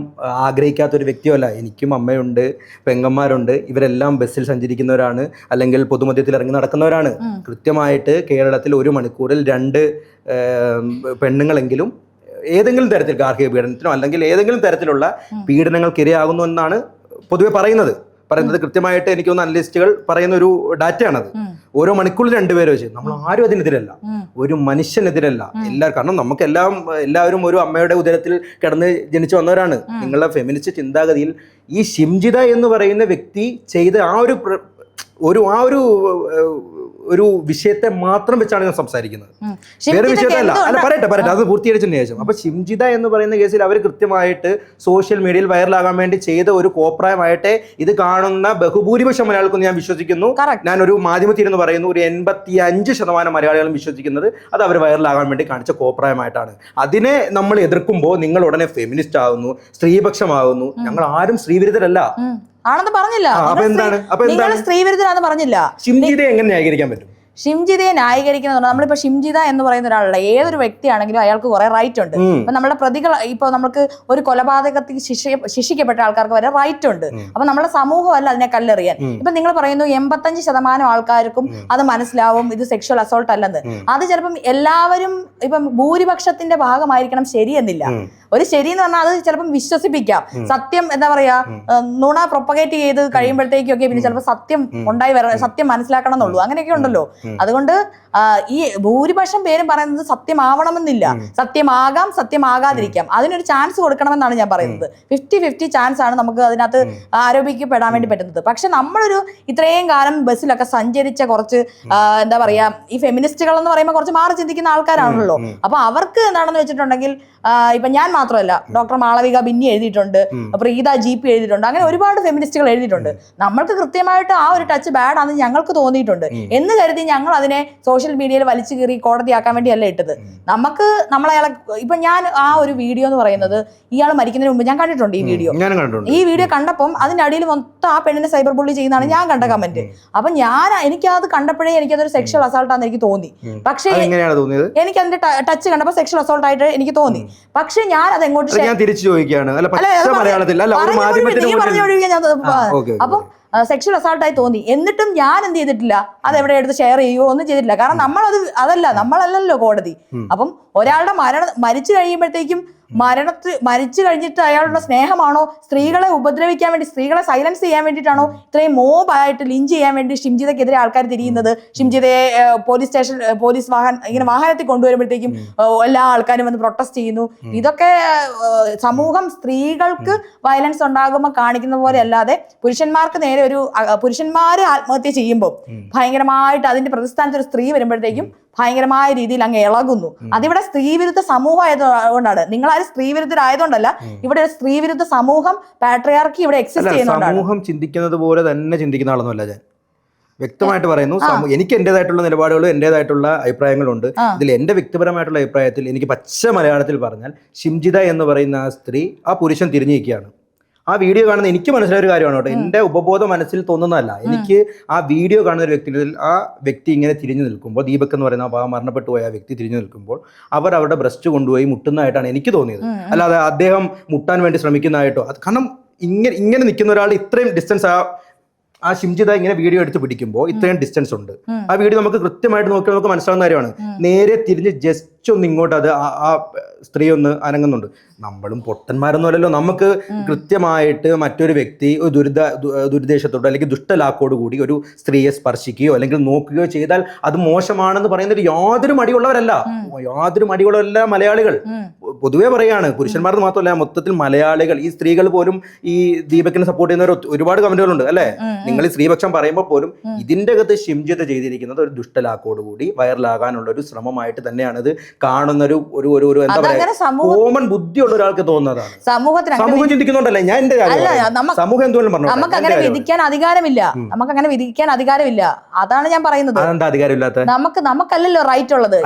ആഗ്രഹിക്കാത്തൊരു വ്യക്തിയോ അല്ല. എനിക്കും അമ്മയുണ്ട്, പെങ്ങന്മാരുണ്ട്, ഇവരെല്ലാം ബസ്സിൽ സഞ്ചരിക്കുന്നവരാണ്, അല്ലെങ്കിൽ പൊതുമധ്യത്തിൽ ഇറങ്ങി നടക്കുന്നവരാണ്. കൃത്യമായിട്ട് കേരളത്തിൽ 1 മണിക്കൂറിൽ 2 പെണ്ണുങ്ങളെങ്കിലും ഏതെങ്കിലും തരത്തിൽ ഗാർഹിക പീഡനത്തിനോ അല്ലെങ്കിൽ ഏതെങ്കിലും തരത്തിലുള്ള പീഡനങ്ങൾക്ക് ഇരയാകുന്നു എന്നാണ് പൊതുവെ പറയുന്നത്. കൃത്യമായിട്ട് എനിക്ക് തോന്നുന്ന അനലിസ്റ്റുകൾ പറയുന്ന ഒരു ഡാറ്റയാണത്. ഓരോ മണിക്കൂറിൽ 2 പേര് വെച്ച്. നമ്മൾ ആരും അതിനെതിരല്ല, ഒരു മനുഷ്യനെതിരല്ല. കാരണം എല്ലാവരും ഒരു അമ്മയുടെ ഉദരത്തിൽ കിടന്ന് ജനിച്ചു വന്നവരാണ്. നിങ്ങളുടെ ഫെമിനിസ്റ്റ് ചിന്താഗതിയിൽ ഈ ഷിംജിത എന്ന് പറയുന്ന വ്യക്തി ചെയ്ത ഒരു വിഷയത്തെ മാത്രം വെച്ചാണ് ഞാൻ സംസാരിക്കുന്നത്, വേറെ വിഷയത്തല്ല. പറയട്ടെ അത് പൂർത്തീകരിച്ചതിന് ശേഷം. അപ്പൊ ഷിംജിത എന്ന് പറയുന്ന കേസിൽ അവർ കൃത്യമായിട്ട് സോഷ്യൽ മീഡിയയിൽ വൈറലാകാൻ വേണ്ടി ചെയ്ത ഒരു കോപ്രായമായിട്ടെ ഇത് കാണുന്ന ബഹുഭൂരിപക്ഷം മലയാളികൾക്കും ഞാൻ വിശ്വസിക്കുന്നു. ഞാനൊരു മാധ്യമത്തിൽ എന്ന് പറയുന്നു, ഒരു 85% മലയാളികളും വിശ്വസിക്കുന്നത് അത് അവർ വൈറലാകാൻ വേണ്ടി കാണിച്ച കോപ്രായമായിട്ടാണ്. അതിനെ നമ്മൾ എതിർക്കുമ്പോൾ നിങ്ങൾ ഉടനെ ഫെമിനിസ്റ്റ് ആകുന്നു, സ്ത്രീപക്ഷമാകുന്നു. ഞങ്ങൾ ആരും സ്ത്രീവിരുദ്ധരല്ല ആണെന്ന് പറഞ്ഞില്ല. നിങ്ങൾ സ്ത്രീവിരുദ്ധരാന്ന് പറഞ്ഞില്ല. ഷിംജിതയെ എങ്ങനെ ന്യായീകരിക്കാൻ പറ്റും? ഷിംജിതയെ ന്യായീകരിക്കുന്നത് നമ്മളിപ്പോ ഷിംജിത എന്ന് പറയുന്ന ഒരാളുടെ ഏതൊരു വ്യക്തിയാണെങ്കിലും അയാൾക്ക് കുറെ റൈറ്റ് ഉണ്ട്. ഇപ്പൊ നമ്മുടെ പ്രതികൾ, ഇപ്പൊ നമുക്ക് ഒരു കൊലപാതകത്തിൽ ശിക്ഷിക്കപ്പെട്ട ആൾക്കാർക്ക് വരെ റൈറ്റ് ഉണ്ട്. അപ്പൊ നമ്മുടെ സമൂഹമല്ല അതിനെ കല്ലെറിയാൻ. ഇപ്പൊ നിങ്ങൾ പറയുന്നു 85% ആൾക്കാർക്കും അത് മനസ്സിലാവും ഇത് സെക്ഷൽ അസോൾട്ട് അല്ലെന്ന്. അത് ചിലപ്പം എല്ലാവരും ഇപ്പം ഭൂരിപക്ഷത്തിന്റെ ഭാഗമായിരിക്കണം ശരിയെന്നില്ല. ഒരു ശരി എന്ന് പറഞ്ഞാൽ അത് ചിലപ്പം വിശ്വസിപ്പിക്കാം. സത്യം എന്താ പറയാ നുണ പ്രൊപ്പഗേറ്റ് ചെയ്ത് കഴിയുമ്പോഴത്തേക്കൊക്കെ പിന്നെ ചിലപ്പോൾ സത്യം സത്യം മനസ്സിലാക്കണം എന്നുള്ളൂ. അങ്ങനെയൊക്കെ ഉണ്ടല്ലോ. അതുകൊണ്ട് ഈ ഭൂരിപക്ഷം പേരും പറയുന്നത് സത്യമാവണമെന്നില്ല, സത്യമാകാം, സത്യമാകാതിരിക്കാം. അതിനൊരു ചാൻസ് കൊടുക്കണമെന്നാണ് ഞാൻ പറയുന്നത്. 50-50 ചാൻസ് ആണ് നമുക്ക് അതിനകത്ത് ആരോപിക്കപ്പെടാൻ വേണ്ടി പറ്റുന്നത്. പക്ഷെ നമ്മളൊരു ഇത്രയും കാലം ബസ്സിലൊക്കെ സഞ്ചരിച്ച കുറച്ച് എന്താ പറയാ ഈ ഫെമിനിസ്റ്റുകൾ എന്ന് പറയുമ്പോൾ കുറച്ച് മാറി ചിന്തിക്കുന്ന ആൾക്കാരാണല്ലോ. അപ്പൊ അവർക്ക് എന്താണെന്ന് വെച്ചിട്ടുണ്ടെങ്കിൽ ഇപ്പൊ ഞാൻ മാത്രമല്ല, ഡോക്ടർ മാളവിക ബിന്നി എഴുതിയിട്ടുണ്ട്, പ്രീത GP എഴുതിയിട്ടുണ്ട്, അങ്ങനെ ഒരുപാട് ഫെമിനിസ്റ്റുകൾ എഴുതിയിട്ടുണ്ട്. നമ്മൾക്ക് കൃത്യമായിട്ട് ആ ഒരു ടച്ച് ബാഡ് ആണെന്ന് ഞങ്ങൾക്ക് തോന്നിയിട്ടുണ്ട് എന്ന് കരുതി ഞങ്ങൾ അതിനെ സോഷ്യൽ മീഡിയയിൽ വലിച്ചു കീറി കോടതിയാക്കാൻ വേണ്ടിയല്ല ഇട്ടത്. നമുക്ക് നമ്മളയാളെ ഇപ്പൊ ഞാൻ ആ ഒരു വീഡിയോ എന്ന് പറയുന്നത് ഇയാൾ മരിക്കുന്നതിന് മുമ്പ് ഞാൻ കണ്ടിട്ടുണ്ട്. ഈ വീഡിയോ കണ്ടപ്പം അതിന്റെ അടിയിൽ മൊത്തം ആ പെണ്ണിനെ സൈബർ ബുള്ളി ചെയ്യുന്നതാണ് ഞാൻ കണ്ട കമന്റ്. അപ്പൊ എനിക്കത് കണ്ടപ്പോഴേ എനിക്കതൊരു സെക്ഷൽ അസോൾട്ട് ആണെന്ന് എനിക്ക് തോന്നി. പക്ഷേ എനിക്ക് അതിന്റെ ടച്ച് കണ്ടപ്പോൾ സെക്ഷൽ അസോൾട്ട് ആയിട്ട് എനിക്ക് തോന്നി. പക്ഷെ ഞാൻ അത് എങ്ങോട്ട് അപ്പം സെക്ഷൽ അസോൾട്ടായി തോന്നി. എന്നിട്ടും ഞാൻ എന്ത് ചെയ്തിട്ടില്ല, അത് എവിടെ എടുത്ത് ഷെയർ ചെയ്യുകയോ ഒന്നും ചെയ്തിട്ടില്ല. കാരണം നമ്മളല്ലല്ലോ കോടതി. അപ്പം ഒരാളുടെ മരിച്ചു കഴിയുമ്പോഴത്തേക്കും മരിച്ചു കഴിഞ്ഞിട്ട് അയാളുടെ സ്നേഹമാണോ, സ്ത്രീകളെ ഉപദ്രവിക്കാൻ വേണ്ടി, സ്ത്രീകളെ സൈലൻസ് ചെയ്യാൻ വേണ്ടിയിട്ടാണോ ഇത്രയും മോബായിട്ട് ലിഞ്ച് ചെയ്യാൻ വേണ്ടി ഷിംജിതയ്ക്കെതിരെ ആൾക്കാർ തിരിയുന്നത്? ഷിംജിതയെ പോലീസ് വാഹനത്തിൽ കൊണ്ടുവരുമ്പോഴത്തേക്കും എല്ലാ ആൾക്കാരും വന്ന് പ്രൊട്ടസ്റ്റ് ചെയ്യുന്നു. ഇതൊക്കെ സമൂഹം സ്ത്രീകൾക്ക് വയലൻസ് ഉണ്ടാകുമ്പോൾ കാണിക്കുന്ന പോലെ അല്ലാതെ പുരുഷന്മാർക്ക് നേരെ പുരുഷന്മാര് ആത്മഹത്യ ചെയ്യുമ്പോൾ ഭയങ്കരമായിട്ട് അതിന്റെ പ്രതിസ്ഥാനത്ത് ഒരു സ്ത്രീ വരുമ്പോഴത്തേക്കും ഭയങ്കരമായ രീതിയിൽ അങ്ങ് ഇളകുന്നു. അതിവിടെ സ്ത്രീവിരുദ്ധ സമൂഹം ആയതുകൊണ്ടാണ്. നിങ്ങളാരും സ്ത്രീവിരുദ്ധരായതുകൊണ്ടല്ല, ഇവിടെ ഒരു സ്ത്രീവിരുദ്ധ സമൂഹം, പാട്രിയാർക്കി ഇവിടെ എക്സിസ്റ്റ് ചെയ്യുന്നുണ്ട്. സമൂഹം ചിന്തിക്കുന്നത് പോലെ തന്നെ ചിന്തിക്കുന്ന ആളൊന്നുമല്ല ഞാൻ, വ്യക്തമായിട്ട് പറയുന്നു. എനിക്ക് എന്റേതായിട്ടുള്ള നിലപാടുകളും എന്റേതായിട്ടുള്ള അഭിപ്രായങ്ങളുണ്ട്. ഇതിൽ എന്റെ വ്യക്തിപരമായിട്ടുള്ള അഭിപ്രായത്തിൽ എനിക്ക് പച്ച മലയാളത്തിൽ പറഞ്ഞാൽ ഷിംജിത എന്ന് പറയുന്ന ആ സ്ത്രീ ആ പുരുഷൻ തിരിഞ്ഞു നിൽക്കുകയാണ്. ആ വീഡിയോ കാണുന്ന എനിക്ക് മനസ്സിലായ ഒരു കാര്യമാണ് കേട്ടോ, എൻ്റെ ഉപബോധ മനസ്സിൽ തോന്നുന്നതല്ല. എനിക്ക് ആ വീഡിയോ കാണുന്ന ഒരു വ്യക്തിയിൽ ആ വ്യക്തി ഇങ്ങനെ തിരിഞ്ഞു നിൽക്കുമ്പോൾ, ദീപക് എന്ന് പറയുന്ന ആ മരണപ്പെട്ടു പോയ ആ വ്യക്തി തിരിഞ്ഞു നിൽക്കുമ്പോൾ അവരുടെ ബ്രസ്റ്റ് കൊണ്ടുപോയി മുട്ടുന്നതായിട്ടാണ് എനിക്ക് തോന്നിയത്. അല്ലാതെ അദ്ദേഹം മുട്ടാൻ വേണ്ടി ശ്രമിക്കുന്നതായിട്ടോ, കാരണം ഇങ്ങനെ നിൽക്കുന്ന ഒരാൾ ഇത്രയും ഡിസ്റ്റൻസ് ആ ഷിംജിത ഇങ്ങനെ വീഡിയോ എടുത്ത് പിടിക്കുമ്പോൾ ഇത്രയും ഡിസ്റ്റൻസ് ഉണ്ട്. ആ വീഡിയോ നമുക്ക് കൃത്യമായിട്ട് നോക്കിയാൽ നമുക്ക് മനസ്സിലാവുന്ന കാര്യമാണ്. നേരെ തിരിഞ്ഞ് ജസ്റ്റ് ഒന്ന് ഇങ്ങോട്ട് ആ സ്ത്രീ ഒന്ന് അനങ്ങുന്നുണ്ട്. നമ്മളും പൊട്ടന്മാരൊന്നുമല്ലല്ലോ. നമുക്ക് കൃത്യമായിട്ട് മറ്റൊരു വ്യക്തി ദുരുദ്ദേശത്തോട് അല്ലെങ്കിൽ ദുഷ്ടലാക്കോട് കൂടി ഒരു സ്ത്രീയെ സ്പർശിക്കുകയോ അല്ലെങ്കിൽ നോക്കുകയോ ചെയ്താൽ അത് മോശമാണെന്ന് പറയുന്നത് യാതൊരു മടിയുള്ളവരല്ല മലയാളികൾ. പൊതുവെ പറയാണ്, പുരുഷന്മാർക്ക് മാത്രമല്ല, മൊത്തത്തിൽ മലയാളികൾ, ഈ സ്ത്രീകൾ പോലും ഈ ദീപകിനെ സപ്പോർട്ട് ചെയ്യുന്നവർ ഒരുപാട് കമന്റുകളുണ്ട് അല്ലെ. നിങ്ങൾ ഈ സ്ത്രീപക്ഷം പറയുമ്പോൾ പോലും ഇതിന്റെ അകത്ത് ഷിംജിത ചെയ്തിരിക്കുന്നത് ഒരു ദുഷ്ടലാക്കോട് കൂടി വൈറലാകാനുള്ള ഒരു ശ്രമമായിട്ട് തന്നെയാണ് ഇത് കാണുന്ന ഒരു എന്താ പറയാ കോമൺ ബുദ്ധിയുള്ള ഒരാൾക്ക് തോന്നുന്നതാണ്. സമൂഹം ചിന്തിക്കുന്നുണ്ടല്ലേ, ഞാൻ എന്റെ സമൂഹം എന്തുകൊണ്ടും പറഞ്ഞു നമുക്കങ്ങനെ വിധിക്കാൻ അധികാരമില്ല. അതാണ് ഞാൻ പറയുന്നത്. അതെന്താ അധികാരമില്ലാത്ത? നമുക്കല്ലല്ലോ റൈറ്റ് ഉള്ളത്.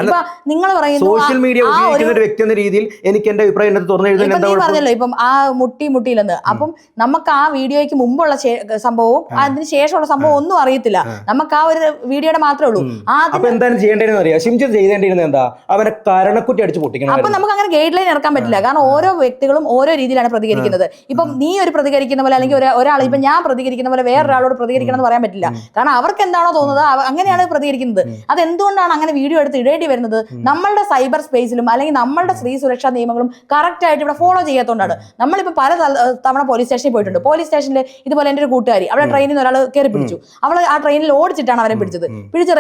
നിങ്ങൾ പറയുന്നു സോഷ്യൽ മീഡിയ ഉപയോഗിക്കുന്ന ഒരു വ്യക്തി എന്ന രീതിയിൽ എനിക്ക് എന്റെ അഭിപ്രായം പറഞ്ഞല്ലോ. ഇപ്പം ആ മുട്ടിയില്ലെന്ന്, അപ്പം നമുക്ക് ആ വീഡിയോയ്ക്ക് മുമ്പുള്ള സംഭവവും അതിന് ശേഷമുള്ള സംഭവം ഒന്നും അറിയത്തില്ല. നമുക്ക് ആ ഒരു വീഡിയോയുടെ മാത്രമേ ഉള്ളൂ. അപ്പൊ എന്താണ് ചെയ്യേണ്ടതെന്ന് അറിയാം. ഷിംജിത ചെയ്തേണ്ടിരുന്നത് എന്താ, അവനെ കരണക്കുറ്റി അടിച്ച് പൊട്ടിക്കണം. അപ്പൊ നമുക്ക് അങ്ങനെ ഗൈഡ് ലൈൻ ഇറക്കാൻ പറ്റില്ല. കാരണം ഓരോ വ്യക്തികളും ഓരോ രീതിയിലാണ് പ്രതികരിക്കുന്നത്. ഇപ്പം നീ ഒരു പ്രതികരിക്കുന്ന പോലെ അല്ലെങ്കിൽ ഒരാൾ ഇപ്പൊ ഞാൻ പ്രതികരിക്കുന്ന പോലെ വേറൊരാളോട് പ്രതികരിക്കണം എന്ന് പറയാൻ പറ്റില്ല. കാരണം അവർക്ക് എന്താണോ തോന്നുന്നത് അങ്ങനെയാണ് പ്രതികരിക്കുന്നത്. അതെന്തുകൊണ്ടാണ് അങ്ങനെ വീഡിയോ എടുത്ത് ഇടേണ്ടി വരുന്നത്? നമ്മളുടെ സൈബർ സ്പേസിലും അല്ലെങ്കിൽ നമ്മളുടെ സ്ത്രീ സുരക്ഷാ നിയമങ്ങളും കറക്റ്റ് ആയിട്ട് ഇവിടെ ഫോളോ ചെയ്യാത്തതുകൊണ്ടാണ്. നമ്മളിപ്പോൾ പല തവണ പോലീസ് സ്റ്റേഷനിൽ പോയിട്ടുണ്ട്. പോലീസ് സ്റ്റേഷനിൽ ഇതുപോലെ എൻ്റെ ഒരു കൂട്ടുകാരി, അവളെ ട്രെയിനിൽ നിന്ന് ഒരാൾ കയറി പിടിച്ചു. അവൾ ആ ട്രെയിനിൽ ഓടിച്ചിട്ടാണ് അവരെ പിടിച്ച്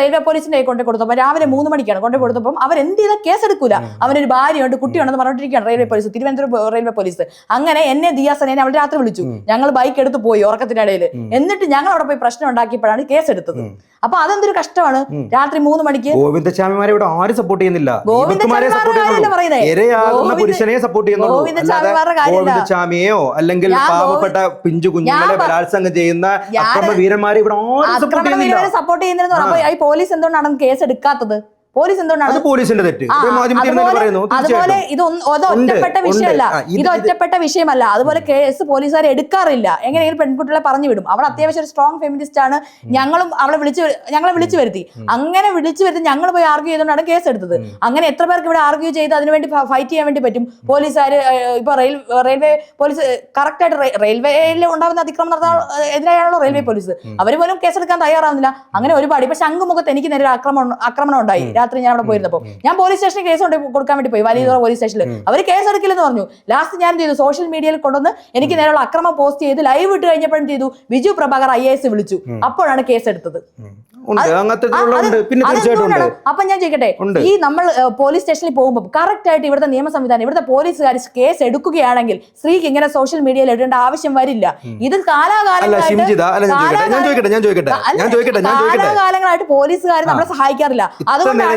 റെയിൽവേ പോലീസിന്റെ കൊണ്ടു കൊടുത്തപ്പോൾ രാവിലെ 3 മണിക്കാണ് കൊണ്ടു കൊടുത്തപ്പോൾ അവരെന്ത് ചെയ്താൽ കേസെടുക്കൂല. അവനൊരു ഭാര്യയുണ്ട്, കുട്ടിയുണ്ടെന്ന് പറഞ്ഞിട്ടിരിക്കുകയാണ് railway police, Thiruvananthapuram railway police. അങ്ങനെ എന്നെ ദിയാസനെ അവൾ രാത്രി വിളിച്ചു. ഞങ്ങൾ ബൈക്ക് എടുത്ത് പോയി ഉറക്കത്തിന്റെ ഇടയിൽ. എന്നിട്ട് ഞങ്ങൾ അവിടെ പോയി പ്രശ്നം ഉണ്ടാക്കിയപ്പോഴാണ് കേസെടുത്തത്. അപ്പൊ അതെന്തൊരു കഷ്ടമാണ്. രാത്രി 3 മണിക്ക് ഗോവിന്ദചാമിമാരെ ഇവിടെ ആരും സപ്പോർട്ട് ചെയ്യുന്നില്ല. ഗോവിന്ദചാമിയെയോ അല്ലെങ്കിൽ പാവപ്പെട്ട പിഞ്ചു കുഞ്ഞുങ്ങളെ ബലാത്സംഗം ചെയ്യുന്ന വീരന്മാരെ ഇവിടെ സപ്പോർട്ട് ചെയ്യുന്നതെന്ന് ഈ പോലീസ് എന്തുകൊണ്ടാണ് കേസ് എടുക്കാത്തത്? പോലീസ് എന്തുകൊണ്ടാണ്? പോലീസിന്റെ തെറ്റ്. അതുപോലെ ഇത് ഒറ്റപ്പെട്ട വിഷയമല്ല. അതുപോലെ കേസ് പോലീസുകാർ എടുക്കാറില്ല. എങ്ങനെയെങ്കിലും പെൺകുട്ടികളെ പറഞ്ഞു വിടും. അവൾ അത്യാവശ്യം ഒരു സ്ട്രോങ് ഫെമിനിസ്റ്റ് ആണ്. ഞങ്ങളെ വിളിച്ചു വരുത്തി. അങ്ങനെ വിളിച്ചു വരുത്തി ഞങ്ങൾ പോയി ആർഗ്യൂ ചെയ്തുകൊണ്ടാണ് കേസ് എടുത്തത്. അങ്ങനെ എത്ര പേർക്ക് ഇവിടെ ആർഗ്യൂ ചെയ്ത് അതിനുവേണ്ടി ഫൈറ്റ് ചെയ്യാൻ വേണ്ടി പറ്റും? പോലീസുകാർ ഇപ്പൊ റെയിൽവേ പോലീസ് കറക്റ്റ് ആയിട്ട് റെയിൽവേയിൽ ഉണ്ടാകുന്ന അതിക്രമം എതിരായാണല്ലോ റെയിൽവേ പോലീസ്. അവർ പോലും കേസെടുക്കാൻ തയ്യാറാവുന്നില്ല. അങ്ങനെ ഒരുപാട്. ഇപ്പൊ ശംഖുമുഖത്ത് എനിക്ക് നേരെ ആക്രമണം ഉണ്ടായി രാത്രി ഞാൻ അവിടെ പോയിരുന്നപ്പോൾ ഞാൻ പോലീസ് സ്റ്റേഷനിൽ കേസ് കൊടുക്കാൻ വേണ്ടി പോയി വലിയ പോലീസ് സ്റ്റേഷനിൽ അവർ കേസ് എടുക്കില്ലെന്ന് പറഞ്ഞു. ലാസ്റ്റ് ഞാൻ ചെയ്തു സോഷ്യൽ മീഡിയയിൽ കൊണ്ടുവന്ന് എനിക്ക് നേരെയുള്ള അക്രമം പോസ്റ്റ് ചെയ്ത് ലൈവ് ഇട്ട് കഴിഞ്ഞപ്പോഴും ചെയ്തു ബിജു പ്രഭാകർ IAS വിളിച്ചു. അപ്പോഴാണ് കേസ് എടുത്തത്. അപ്പൊ ഞാൻ ചോദിക്കട്ടെ, ഈ നമ്മൾ പോലീസ് സ്റ്റേഷനിൽ പോകുമ്പോൾ കറക്റ്റ് ആയിട്ട് ഇവിടുത്തെ നിയമ സംവിധാനം ഇവിടുത്തെ പോലീസുകാർ കേസ് എടുക്കുകയാണെങ്കിൽ സ്ത്രീക്ക് ഇങ്ങനെ സോഷ്യൽ മീഡിയയിൽ ഇടേണ്ട ആവശ്യം വരില്ല. ഇത് കാലാകാലങ്ങളായിട്ട് പോലീസുകാർ നമ്മളെ സഹായിക്കാറില്ല. അതുകൊണ്ടാണ്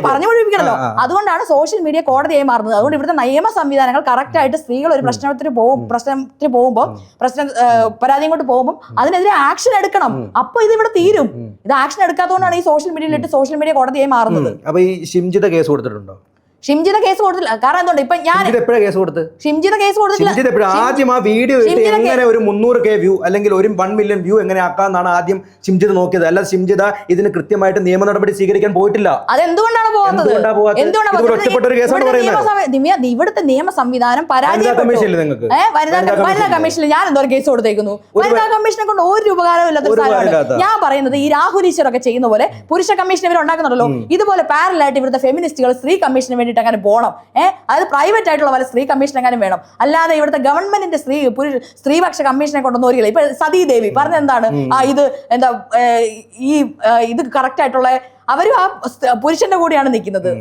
പറഞ്ഞു പഠിപ്പിക്കണല്ലോ. അതുകൊണ്ടാണ് സോഷ്യൽ മീഡിയ കോടതിയായി മാറുന്നത്. അതുകൊണ്ട് ഇവിടുത്തെ നിയമ സംവിധാനങ്ങൾ കറക്റ്റ് ആയിട്ട് സ്ത്രീകൾ ഒരു പ്രശ്നത്തിന് പോകുമ്പോൾ പരാതിയും കൊണ്ട് പോകുമ്പോൾ അതിനെതിരെ ആക്ഷൻ എടുക്കണം. അപ്പൊ ഇത് ഇവിടെ തീരും. ഇത് ആക്ഷൻ എടുക്കാത്തതുകൊണ്ടാണ് ഈ സോഷ്യൽ മീഡിയയിലിട്ട് സോഷ്യൽ മീഡിയ കോടതിയായി മാറുന്നത്. അപ്പൊ ഈ ഷിംജിത കേസ് കൊടുത്തിട്ടുണ്ടോ? ഷിംജിത കേസ് കൊടുത്തില്ല. കാരണം എന്തുകൊണ്ട് ഇപ്പൊ ഞാൻ ഷിംജിത കേസ് കൊടുത്തില്ല. ആദ്യം ആ വീഡിയോ എങ്ങനെ ഒരു 300K വ്യൂ അല്ലെങ്കിൽ ഒരു 1 മില്യൺ വ്യൂ എങ്ങനെ ആക്കാന്നാണ് ആദ്യം ഷിംജിത നോക്കിയത്. അല്ല ഷിംജിത ഇതിന് കൃത്യമായിട്ട് നിയമ നടപടി സ്വീകരിക്കാൻ പോയിട്ടില്ല. അതെന്തുകൊണ്ടാണ് പോകുന്നത്? ഇവിടുത്തെ നിയമ സംവിധാനം പരാജയപ്പെട്ടു. വനിതാ കമ്മീഷനിൽ ഞാൻ എന്തോ കേസ് കൊടുത്തേക്കുന്നു. വനിതാ കമ്മീഷനെ കൊണ്ട് ഒരു ഉപകാരവും ഇല്ലാത്ത ഞാൻ പറയുന്നത് ഈ രാഹുൽ ഈശ്വറൊക്കെ ചെയ്യുന്ന പോലെ പുരുഷ കമ്മീഷൻ ഇവർ ഉണ്ടാക്കുന്നുണ്ടല്ലോ. ഇതുപോലെ പാരലായിട്ട് ഇവിടുത്തെ ഫെമിനിസ്റ്റുകൾ സ്ത്രീ കമ്മീഷന് വേണ്ടി അങ്ങനെ പോകണം. അത് പ്രൈവറ്റ് ആയിട്ടുള്ള പോലെ സ്ത്രീ കമ്മീഷൻ അങ്ങനെ വേണം. അല്ലാതെ ഇവിടുത്തെ ഗവൺമെന്റിന്റെ സ്ത്രീപക്ഷ കമ്മീഷനെ കൊണ്ടൊന്നും ഒരിക്കലും. ഇപ്പൊ സതീദേവി പറഞ്ഞ എന്താണ് ഇത് എന്താ ഈ ഇത് കറക്റ്റ് ആയിട്ടുള്ള അവരും ആ പുരുഷന്റെ കൂടെയാണ് നിൽക്കുന്നത്.